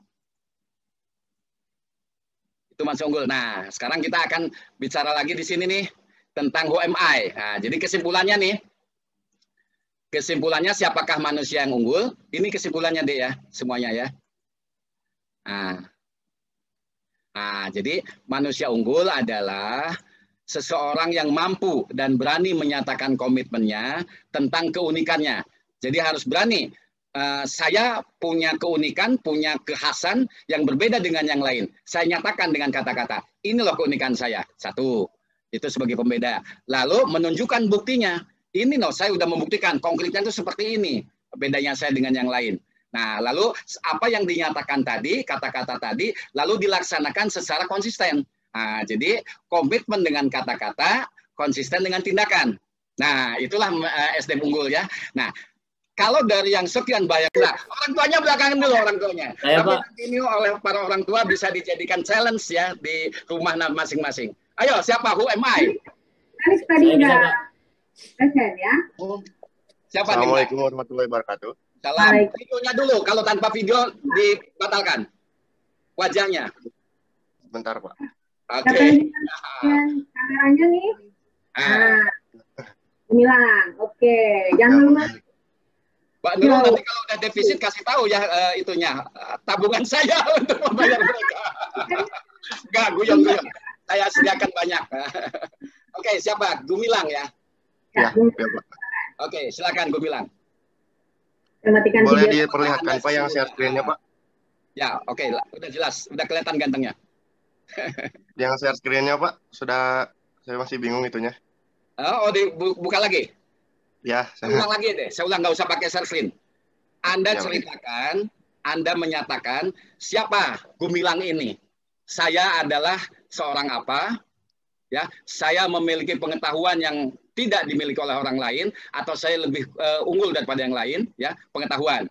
Itu masih unggul. Nah, sekarang kita akan bicara lagi di sini nih tentang who am I. Nah, jadi kesimpulannya nih. Kesimpulannya siapakah manusia yang unggul? Ini kesimpulannya deh ya, semuanya ya. Jadi manusia unggul adalah seseorang yang mampu dan berani menyatakan komitmennya tentang keunikannya. Jadi harus berani. Saya punya keunikan, punya kekhasan yang berbeda dengan yang lain. Saya nyatakan dengan kata-kata, ini loh keunikan saya. Satu, itu sebagai pembeda. Lalu menunjukkan buktinya. Ini loh, saya sudah membuktikan, konkretnya itu seperti ini. Bedanya saya dengan yang lain. Nah, lalu apa yang dinyatakan tadi, kata-kata tadi, lalu dilaksanakan secara konsisten. Nah, jadi komitmen dengan kata-kata, konsisten dengan tindakan. Nah, itulah SDM unggul ya. Nah, kalau dari yang sekian banyak, nah, orang tuanya belakangan dulu orang tuanya. Tapi ini oleh para orang tua bisa dijadikan challenge ya di rumah masing-masing. Ayo, siapa? Who am I? Tadi udah present ya. Siapa? Assalamualaikum warahmatullahi wabarakatuh. Salam. Videonya dulu. Kalau tanpa video dibatalkan. Wajahnya. Sebentar, Pak. Oke. Kameranya nih. Gemilang. Oke. Jangan lupa. Pak Nurul nanti kalau udah defisit kasih tahu ya itunya tabungan saya untuk membayar mereka. Enggak, guyon-guyon. Saya sediakan banyak. Oke, siapa? Gumilang ya? Ya, Pak. Oke, silakan Gumilang. Boleh diperlihatkan Pak yang share screen-nya Pak? Ya, oke, udah jelas, udah kelihatan gantengnya. Yang share screen-nya Pak, sudah saya masih bingung itunya. Oh, buka lagi? Ya. Saya ulang lagi deh, saya ulang, nggak usah pakai share screen. Anda ya, ceritakan, Anda menyatakan, siapa Gumilang ini? Saya adalah seorang apa? Ya, saya memiliki pengetahuan yang tidak dimiliki oleh orang lain, atau saya lebih unggul daripada yang lain, ya, pengetahuan.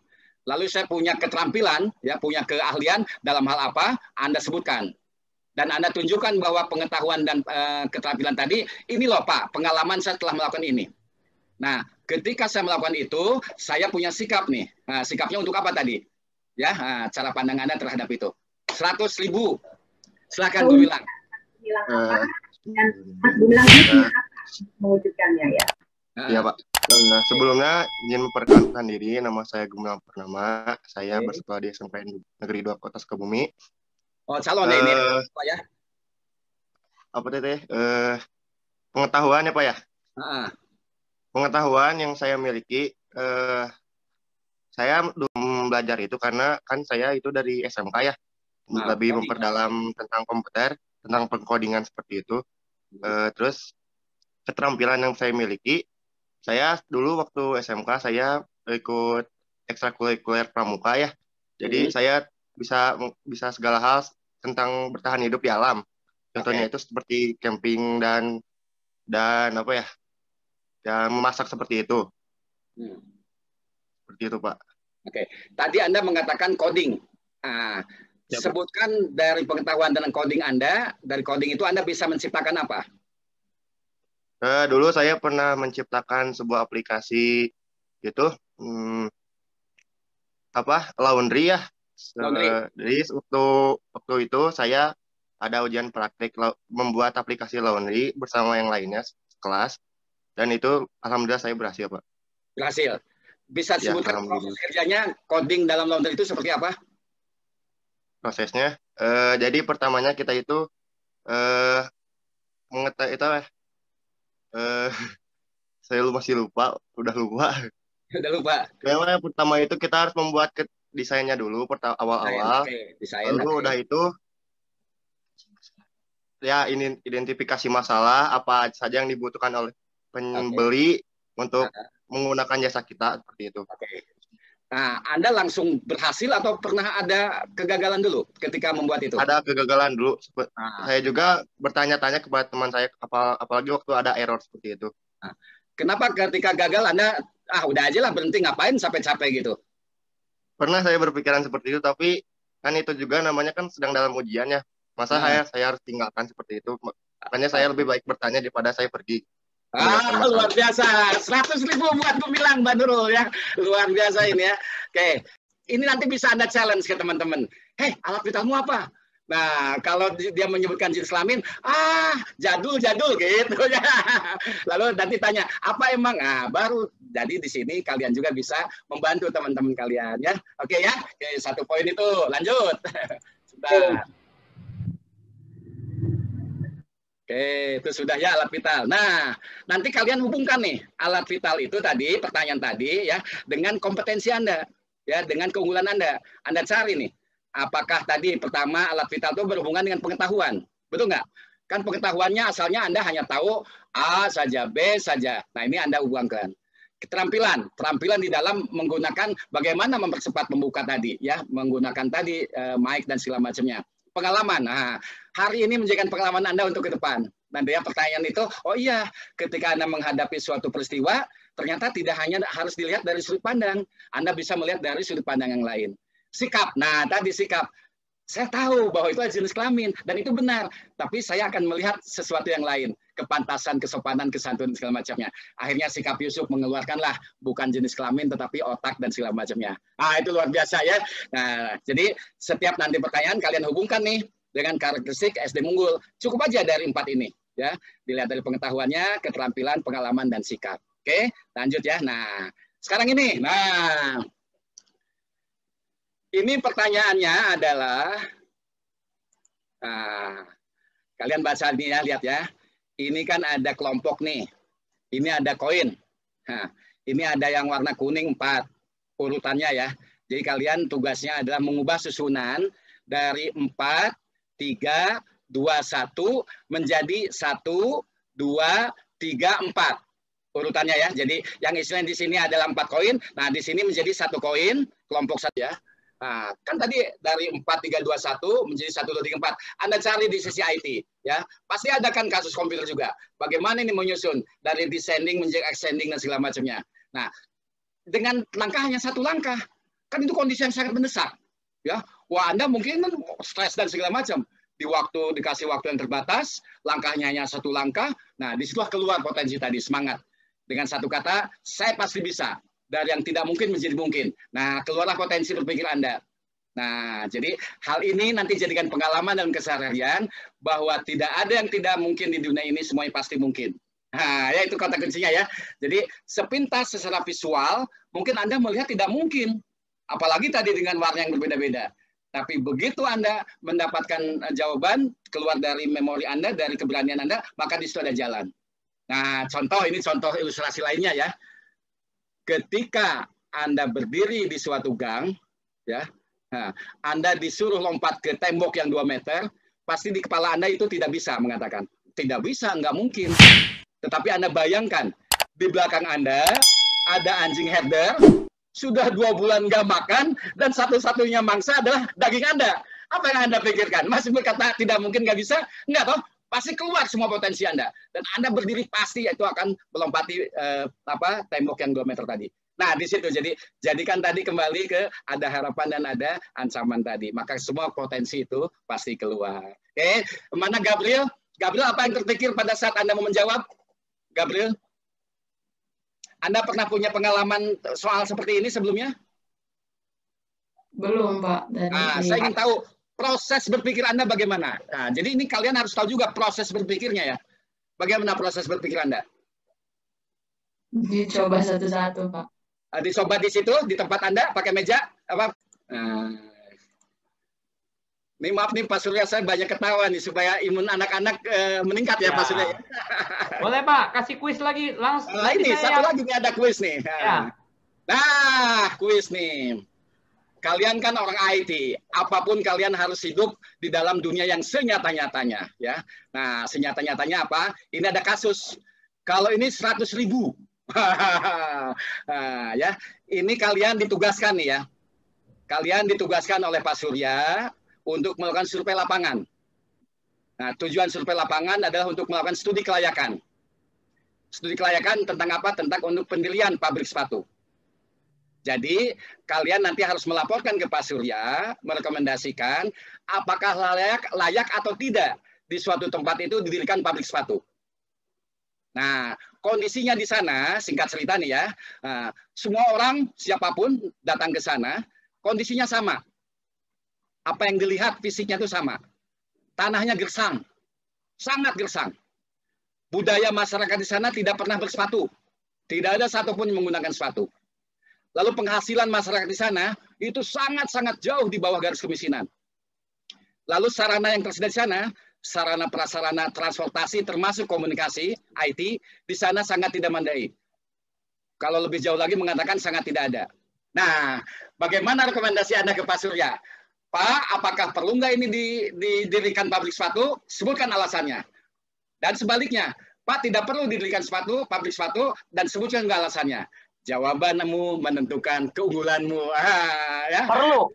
Lalu saya punya keterampilan, ya, punya keahlian dalam hal apa? Anda sebutkan. Dan Anda tunjukkan bahwa pengetahuan dan keterampilan tadi, ini loh Pak, pengalaman saya telah melakukan ini. Nah, ketika saya melakukan itu, saya punya sikap nih. Nah, sikapnya untuk apa tadi? Ya, cara pandang Anda terhadap itu. 100.000. Silakan Gumilang. Bilang apa? Dan Mas Gumilang ini mewujudkannya ya. Iya Pak. Nah, sebelumnya izin memperkenalkan diri, nama saya Gumilang Purnama. Saya bersekolah di SMK Negeri 2 Kota Sukabumi. Oh, calon ini Pak ya? Apa teteh? Pengetahuan ya Pak ya? Pengetahuan yang saya miliki, saya belajar itu karena kan saya itu dari SMK ya, lebih memperdalam tentang komputer, tentang pengkodingan seperti itu. Terus keterampilan yang saya miliki, saya dulu waktu SMK saya ikut ekstrakurikuler pramuka ya. Jadi saya bisa segala hal tentang bertahan hidup di alam. Contohnya itu seperti camping dan apa ya? Dan memasak seperti itu. Seperti itu, Pak. Oke. Tadi Anda mengatakan coding. Sebutkan dari pengetahuan dan coding Anda, dari coding itu Anda bisa menciptakan apa? Dulu saya pernah menciptakan sebuah aplikasi itu laundry ya. Jadi waktu itu saya ada ujian praktik membuat aplikasi laundry bersama yang lainnya kelas, dan itu alhamdulillah saya berhasil Pak. Berhasil. Bisa disebutkan proses kerjanya coding dalam laundry itu seperti apa? Prosesnya, jadi pertamanya kita itu saya masih lupa, udah lupa. Udah lupa. Yang pertama itu kita harus membuat desainnya dulu awal-awal. Lalu udah itu ya ini identifikasi masalah apa saja yang dibutuhkan oleh pembeli untuk menggunakan jasa kita seperti itu. Nah, Anda langsung berhasil atau pernah ada kegagalan dulu ketika membuat itu? Ada kegagalan dulu. Saya juga bertanya-tanya kepada teman saya, apalagi waktu ada error seperti itu. Kenapa ketika gagal Anda, udah aja lah berhenti, ngapain sampai capek gitu? Pernah saya berpikiran seperti itu, tapi kan itu juga namanya kan sedang dalam ujian ya. Masa saya harus tinggalkan seperti itu? Makanya saya lebih baik bertanya daripada saya pergi. Luar biasa. 100.000 buat Gumilang, Mbak Nurul ya. Luar biasa ini ya. Oke. Ini nanti bisa Anda challenge ke teman-teman. Hei, alat vitalmu apa? Nah, kalau dia menyebutkan jenis kelamin, jadul gitu ya. Lalu nanti tanya, apa emang? Baru jadi di sini kalian juga bisa membantu teman-teman kalian ya. Oke ya. Oke, 1 poin itu. Lanjut. Sudah. Oke, itu sudah ya alat vital. Nah, nanti kalian hubungkan nih alat vital itu tadi, pertanyaan tadi ya, dengan kompetensi Anda, ya, dengan keunggulan Anda. Anda cari nih, apakah tadi pertama alat vital itu berhubungan dengan pengetahuan, betul nggak? Kan pengetahuannya asalnya Anda hanya tahu A saja, B saja. Nah, ini Anda hubungkan. Keterampilan di dalam menggunakan bagaimana mempercepat membuka tadi, ya, menggunakan tadi mic dan segala macamnya. Pengalaman. Nah, hari ini menjadikan pengalaman Anda untuk ke depan. Nanti ya pertanyaan itu, oh iya, ketika Anda menghadapi suatu peristiwa, ternyata tidak hanya harus dilihat dari sudut pandang. Anda bisa melihat dari sudut pandang yang lain. Sikap. Nah, tadi sikap. Saya tahu bahwa itu jenis kelamin, dan itu benar. Tapi saya akan melihat sesuatu yang lain. Kepantasan, kesopanan, kesantunan, segala macamnya. Akhirnya sikap Yusuf mengeluarkanlah bukan jenis kelamin, tetapi otak dan segala macamnya. Itu luar biasa ya. Nah, jadi setiap nanti pertanyaan kalian hubungkan nih dengan karakteristik SD Unggul. Cukup aja dari 4 ini. Ya, dilihat dari pengetahuannya, keterampilan, pengalaman, dan sikap. Oke, lanjut ya. Nah, sekarang ini. Nah, ini pertanyaannya adalah, nah, kalian baca nih ya, lihat ya. Ini kan ada kelompok nih. Ini ada koin. Nah, ini ada yang warna kuning 4 urutannya ya. Jadi kalian tugasnya adalah mengubah susunan dari 4, 3, 2, 1 menjadi 1, 2, 3, 4 urutannya ya. Jadi yang istilahnya di sini adalah 4 koin. Nah, di sini menjadi 1 koin, kelompok saja. Nah, kan tadi dari 4, 3, 2, 1 menjadi 1, 2, 3, 4. Anda cari di sisi IT ya. Pasti ada kan kasus komputer juga. Bagaimana ini menyusun dari descending menjadi ascending dan segala macamnya. Nah, dengan langkah hanya 1 langkah. Kan itu kondisi yang sangat mendesak. Ya. Wah, Anda mungkin stres dan segala macam. Dikasih waktu yang terbatas, langkahnya hanya 1 langkah. Nah, disitulah keluar potensi tadi, semangat. Dengan 1 kata, saya pasti bisa. Dari yang tidak mungkin menjadi mungkin. Nah, keluarlah potensi berpikir Anda. Nah, jadi hal ini nanti jadikan pengalaman dalam keseharian bahwa tidak ada yang tidak mungkin di dunia ini, semuanya pasti mungkin. Nah, ya itu kata kuncinya ya. Jadi sepintas secara visual, mungkin Anda melihat tidak mungkin. Apalagi tadi dengan warna yang berbeda-beda. Tapi begitu Anda mendapatkan jawaban, keluar dari memori Anda, dari keberanian Anda, maka di situ ada jalan. Nah, ini contoh ilustrasi lainnya ya. Ketika Anda berdiri di suatu gang, ya, nah, Anda disuruh lompat ke tembok yang 2 meter, pasti di kepala Anda itu tidak bisa mengatakan. Tidak bisa, nggak mungkin. Tetapi Anda bayangkan, di belakang Anda ada anjing herder, sudah 2 bulan nggak makan, dan satu-satunya mangsa adalah daging Anda. Apa yang Anda pikirkan? Masih berkata tidak mungkin, nggak bisa? Nggak toh? Pasti keluar semua potensi Anda. Dan Anda berdiri pasti itu akan melompati tembok yang 2 meter tadi. Nah, di situ jadikan tadi kembali ke ada harapan dan ada ancaman tadi. Maka semua potensi itu pasti keluar. Oke, mana Gabriel? Gabriel, apa yang terpikir pada saat Anda mau menjawab? Gabriel? Anda pernah punya pengalaman soal seperti ini sebelumnya? Belum, Pak. Saya ingin tahu proses berpikir Anda bagaimana. Nah, jadi ini kalian harus tahu juga proses berpikirnya ya. Bagaimana proses berpikir Anda? Dicoba satu-satu, Pak. Dicoba di situ, di tempat Anda, pakai meja? Apa? Ini maaf nih Pak Surya, saya banyak ketawa nih supaya imun anak-anak meningkat ya Pak Surya. Boleh Pak, kasih kuis lagi langsung. Ini satu lagi nih ada kuis nih. Ya. Nah, kuis nih. Kalian kan orang IT, apapun kalian harus hidup di dalam dunia yang senyata-nyatanya, ya. Nah, senyata-nyatanya apa? Ini ada kasus. Kalau ini 100.000, nah, ya. Ini kalian ditugaskan nih ya. Kalian ditugaskan oleh Pak Surya untuk melakukan survei lapangan. Nah, tujuan survei lapangan adalah untuk melakukan studi kelayakan. Studi kelayakan tentang apa? Tentang untuk pendirian pabrik sepatu. Jadi kalian nanti harus melaporkan ke Pak Surya, merekomendasikan apakah layak atau tidak di suatu tempat itu didirikan pabrik sepatu. Nah, kondisinya di sana, singkat cerita nih ya, semua orang siapapun datang ke sana, kondisinya sama. Apa yang dilihat fisiknya itu sama. Tanahnya gersang, sangat gersang. Budaya masyarakat di sana tidak pernah bersepatu. Tidak ada satupun yang menggunakan sepatu. Lalu penghasilan masyarakat di sana itu sangat-sangat jauh di bawah garis kemiskinan. Lalu sarana yang tersedia di sana, sarana prasarana transportasi termasuk komunikasi, IT, di sana sangat tidak memadai. Kalau lebih jauh lagi mengatakan sangat tidak ada. Nah, bagaimana rekomendasi Anda ke Pak Surya? Pak, apakah perlu nggak ini didirikan pabrik sepatu? Sebutkan alasannya. Dan sebaliknya, Pak tidak perlu didirikan pabrik sepatu, dan sebutkan nggak alasannya. Jawabanmu menentukan keunggulanmu. Ya. Perlu.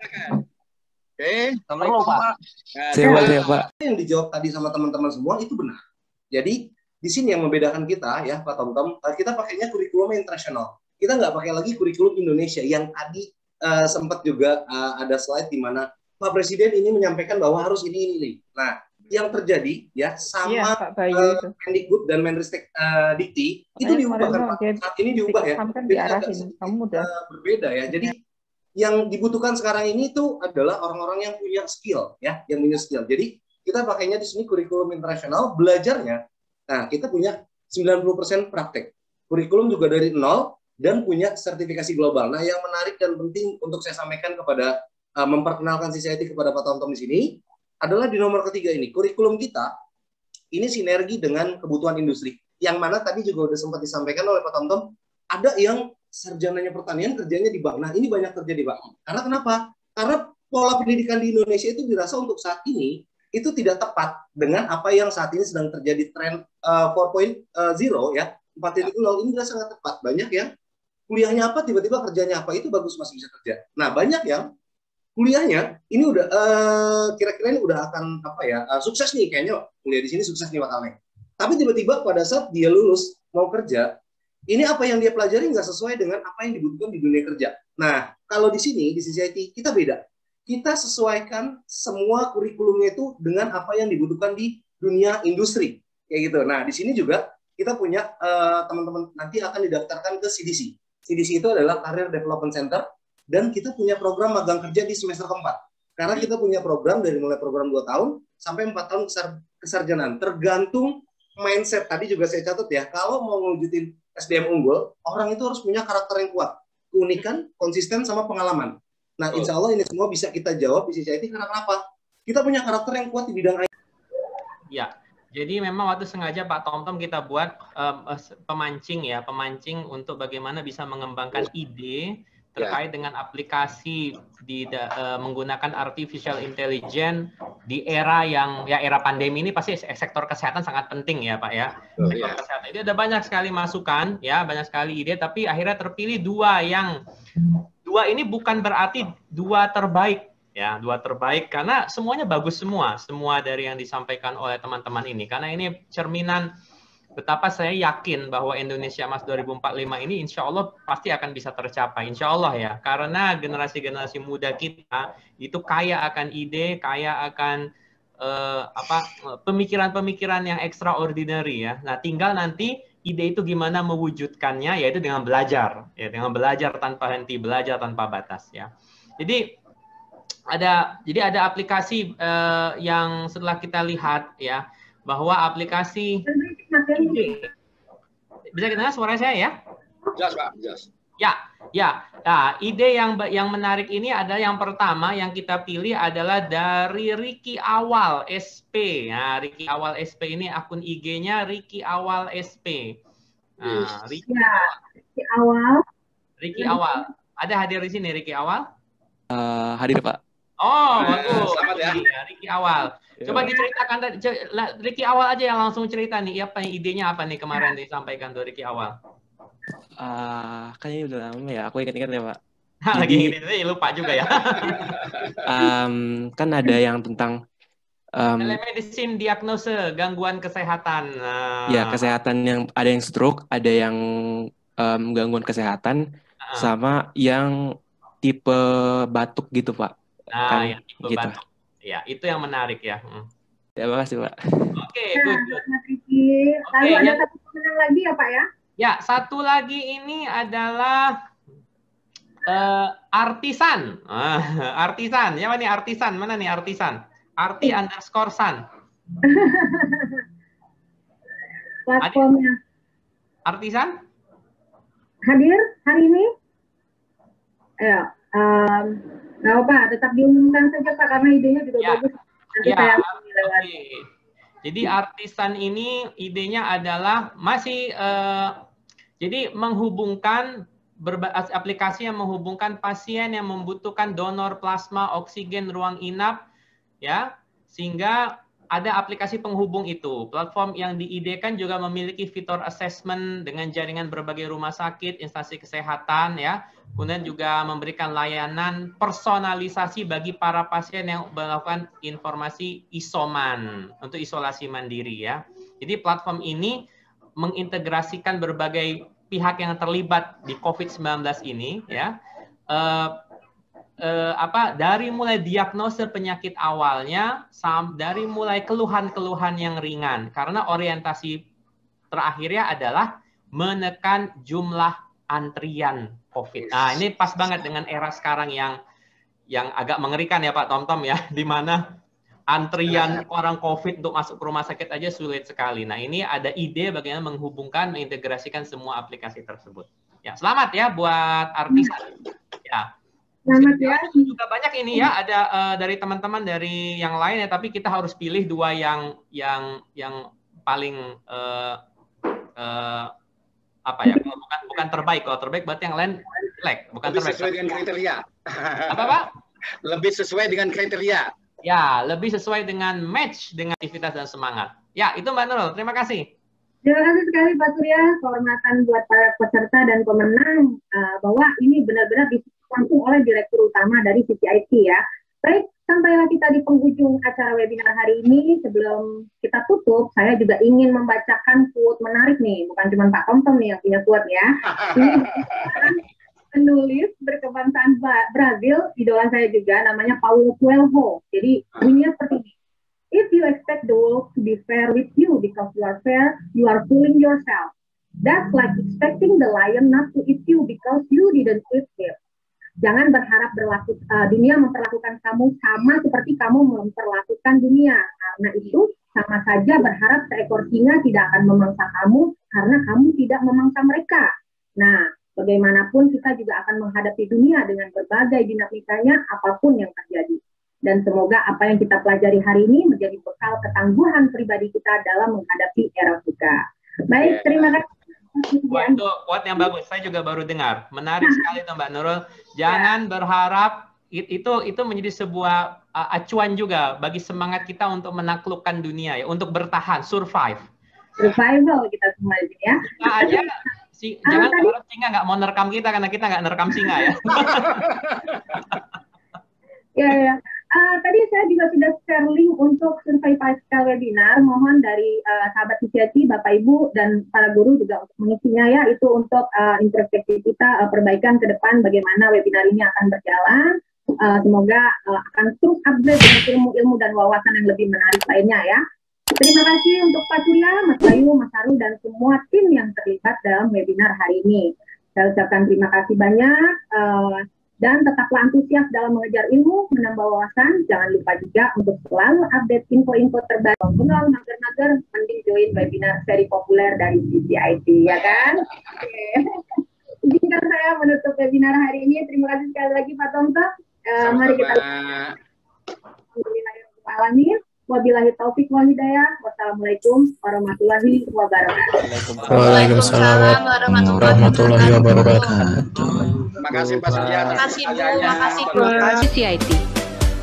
Oke. Perlu, Pak. Pak. Yang dijawab tadi sama teman-teman semua itu benar. Jadi di sini yang membedakan kita ya, Pak Tom, kita pakainya kurikulum internasional. Kita nggak pakai lagi kurikulum Indonesia yang tadi sempat juga ada slide di mana Pak Presiden ini menyampaikan bahwa harus ini. Nah, yang terjadi ya sama Mendikbud dan Menristek Dikti itu diubah kan Pak. Saat ini diubah ya. Jadi berbeda ya. Jadi yang dibutuhkan sekarang ini itu adalah orang-orang yang punya skill ya, yang punya skill. Jadi kita pakainya di sini kurikulum internasional, belajarnya. Nah, kita punya 90% praktek. Kurikulum juga dari nol, dan punya sertifikasi global. Nah, yang menarik dan penting untuk saya sampaikan kepada memperkenalkan CCIT kepada Pak Tomtom di sini adalah di nomor ketiga ini. Kurikulum kita ini sinergi dengan kebutuhan industri. Yang mana tadi juga udah sempat disampaikan oleh Pak Tomtom, ada yang sarjananya pertanian kerjanya di bank. Nah, ini banyak terjadi, Pak. Karena kenapa? Karena pola pendidikan di Indonesia itu dirasa untuk saat ini itu tidak tepat dengan apa yang saat ini sedang terjadi tren 4.0 ya, 4.0 ini dirasa sangat tepat. Banyak yang kuliahnya apa, tiba-tiba kerjanya apa, itu bagus masih bisa kerja. Nah, banyak yang kuliahnya ini udah kira-kira ini udah akan apa ya, sukses nih kayaknya kuliah di sini sukses nih Pak Aleng. Tapi tiba-tiba pada saat dia lulus mau kerja, ini apa yang dia pelajari nggak sesuai dengan apa yang dibutuhkan di dunia kerja. Nah, kalau di sini di CCIT kita beda. Kita sesuaikan semua kurikulumnya itu dengan apa yang dibutuhkan di dunia industri, kayak gitu. Nah, di sini juga kita punya teman-teman nanti akan didaftarkan ke CDC. CDC itu adalah Career Development Center, dan kita punya program magang kerja di semester keempat. Karena kita punya program dari mulai program 2 tahun sampai 4 tahun kesarjanaan. Tergantung mindset. Tadi juga saya catat ya, kalau mau mewujudin SDM unggul, orang itu harus punya karakter yang kuat. Keunikan, konsisten, sama pengalaman. Nah, insya Allah ini semua bisa kita jawab di CCIT karena kenapa? Kita punya karakter yang kuat di bidang IT. Ya, jadi memang waktu sengaja Pak Tomtom kita buat pemancing untuk bagaimana bisa mengembangkan ide terkait dengan aplikasi menggunakan artificial intelligence di era yang ya era pandemi ini. Pasti sektor kesehatan sangat penting ya Pak ya. Sektor kesehatan itu ada banyak sekali masukan ya, banyak sekali ide, tapi akhirnya terpilih dua ini bukan berarti dua terbaik ya, dua terbaik karena semuanya bagus semua dari yang disampaikan oleh teman-teman ini, karena ini cerminan betapa saya yakin bahwa Indonesia Emas 2045 ini insya Allah pasti akan bisa tercapai, insya Allah ya, karena generasi-generasi muda kita itu kaya akan ide, kaya akan pemikiran-pemikiran yang extraordinary ya. Nah, tinggal nanti ide itu gimana mewujudkannya, yaitu dengan belajar, ya, dengan belajar tanpa henti, belajar tanpa batas ya. Jadi ada aplikasi yang setelah kita lihat ya, bahwa aplikasi ide. Bisa kita dengar suara saya ya? Jelas Pak, jelas. Ya. Nah, ide yang menarik ini adalah yang pertama yang kita pilih adalah dari Ricky Awal SP. Nah, Ricky Awal SP ini akun IG-nya Ricky Awal SP. Nah, Ricky Awal. Ada hadir di sini Ricky Awal? Hadir Pak. Oh, bagus. Selamat ya. Ricky Awal. Coba diceritakan Ricky Awal aja yang langsung cerita nih, apa idenya apa nih kemarin disampaikan tuh Ricky Awal? Kan ini udah lama ya, aku ingat-ingat ya Pak. Lagi ingat lupa juga ya. Kan ada yang tentang telemedicine, diagnose gangguan kesehatan. Ya, kesehatan, yang ada yang stroke, ada yang gangguan kesehatan, sama yang tipe batuk gitu Pak. Nah, yang tipe gitu. Batuk. Ya, itu yang menarik ya. Terima kasih Pak. Oke, good. Lalu ada satu pemenang lagi ya Pak ya? Ya, satu lagi ini adalah Artisan. Artisan, siapa nih Artisan? Mana nih Artisan? Arti_san. Platformnya. Artisan? Hadir hari ini? Ya, nggak apa, tetap diumumkan saja Pak, karena idenya juga bagus. Nanti saya Jadi Artisan ini idenya adalah masih jadi menghubungkan aplikasi yang menghubungkan pasien yang membutuhkan donor plasma oksigen ruang inap ya, sehingga ada aplikasi penghubung itu. Platform yang diidekan juga memiliki fitur assessment dengan jaringan berbagai rumah sakit, instansi kesehatan ya. Kemudian juga memberikan layanan personalisasi bagi para pasien yang melakukan informasi isoman untuk isolasi mandiri ya. Jadi platform ini mengintegrasikan berbagai pihak yang terlibat di COVID-19 ini ya. Dari mulai diagnosa penyakit awalnya, dari mulai keluhan-keluhan yang ringan, karena orientasi terakhirnya adalah menekan jumlah antrian COVID. Nah, ini pas banget dengan era sekarang yang agak mengerikan ya Pak Tomtom ya, di mana antrian orang COVID untuk masuk ke rumah sakit aja sulit sekali. Nah, ini ada ide bagaimana menghubungkan, mengintegrasikan semua aplikasi tersebut. Ya, selamat ya buat artisan. Ya. Selamat ya. Juga banyak ini ya, ada dari teman-teman dari yang lain ya, tapi kita harus pilih dua yang paling apa ya? Bukan terbaik. Kalau terbaik berarti yang lain jelek, bukan lebih terbaik. Sesuai dengan kriteria. Apa, Pak? Lebih sesuai dengan kriteria. Ya, lebih sesuai dengan match dengan aktivitas dan semangat. Ya, itu Mbak Nurul. Terima kasih. Terima kasih sekali Pak Surya, kehormatan buat para peserta dan pemenang bahwa ini benar-benar langsung oleh Direktur Utama dari CCIT ya. Baik, sampailah kita di penghujung acara webinar hari ini. Sebelum kita tutup, saya juga ingin membacakan quote menarik nih. Bukan cuma Pak Tomtom nih yang punya quote ya. Ini penulis berkebangsaan Brazil, idola saya juga, namanya Paulo Coelho. Jadi bunyinya seperti ini. If you expect the world to be fair with you because you are fair, you are fooling yourself. That's like expecting the lion not to eat you because you didn't eat it. Jangan berharap dunia memperlakukan kamu sama seperti kamu memperlakukan dunia. Karena itu sama saja berharap seekor singa tidak akan memangsa kamu karena kamu tidak memangsa mereka. Nah, bagaimanapun kita juga akan menghadapi dunia dengan berbagai dinamikanya apapun yang terjadi. Dan semoga apa yang kita pelajari hari ini menjadi bekal ketangguhan pribadi kita dalam menghadapi era VUCA. Baik, terima kasih. Wah, itu quote yang bagus. Saya juga baru dengar. Menarik sekali itu Mbak Nurul. Jangan berharap itu menjadi sebuah acuan juga bagi semangat kita untuk menaklukkan dunia ya, untuk bertahan, survive. Survival kita semua ini ya. Kita aja jangan berharap singa nggak mau nerekam kita karena kita nggak nerekam singa ya. Ya. Tadi saya juga sudah share link untuk survei pasca webinar. Mohon dari sahabat CCIT, Bapak Ibu dan para guru juga untuk mengisinya ya. Itu untuk introspeksi kita perbaikan ke depan bagaimana webinar ini akan berjalan. Semoga akan terus upgrade dengan ilmu-ilmu dan wawasan yang lebih menarik lainnya ya. Terima kasih untuk Pak Surya, Mas Bayu, Mas Haru dan semua tim yang terlibat dalam webinar hari ini. Saya ucapkan terima kasih banyak. Dan tetaplah antusias dalam mengejar ilmu, menambah wawasan. Jangan lupa juga untuk selalu update info-info terbaru. Kalau mager-mager, mending join webinar seri populer dari CCIT, ya kan? Oke. Izinkan saya menutup webinar hari ini. Terima kasih sekali lagi Pak Tomtom. Mari kita Alhamdulillahirrahmanirrahim. Wabillahi taufik wal hidayah. Wassalamualaikum warahmatullahi wabarakatuh. Waalaikumsalam warahmatullahi wabarakatuh. Terima kasih Pak Surya. Terima kasih Bu. Terima kasih Bu. CCIT,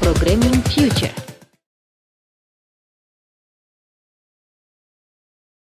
Programming Future.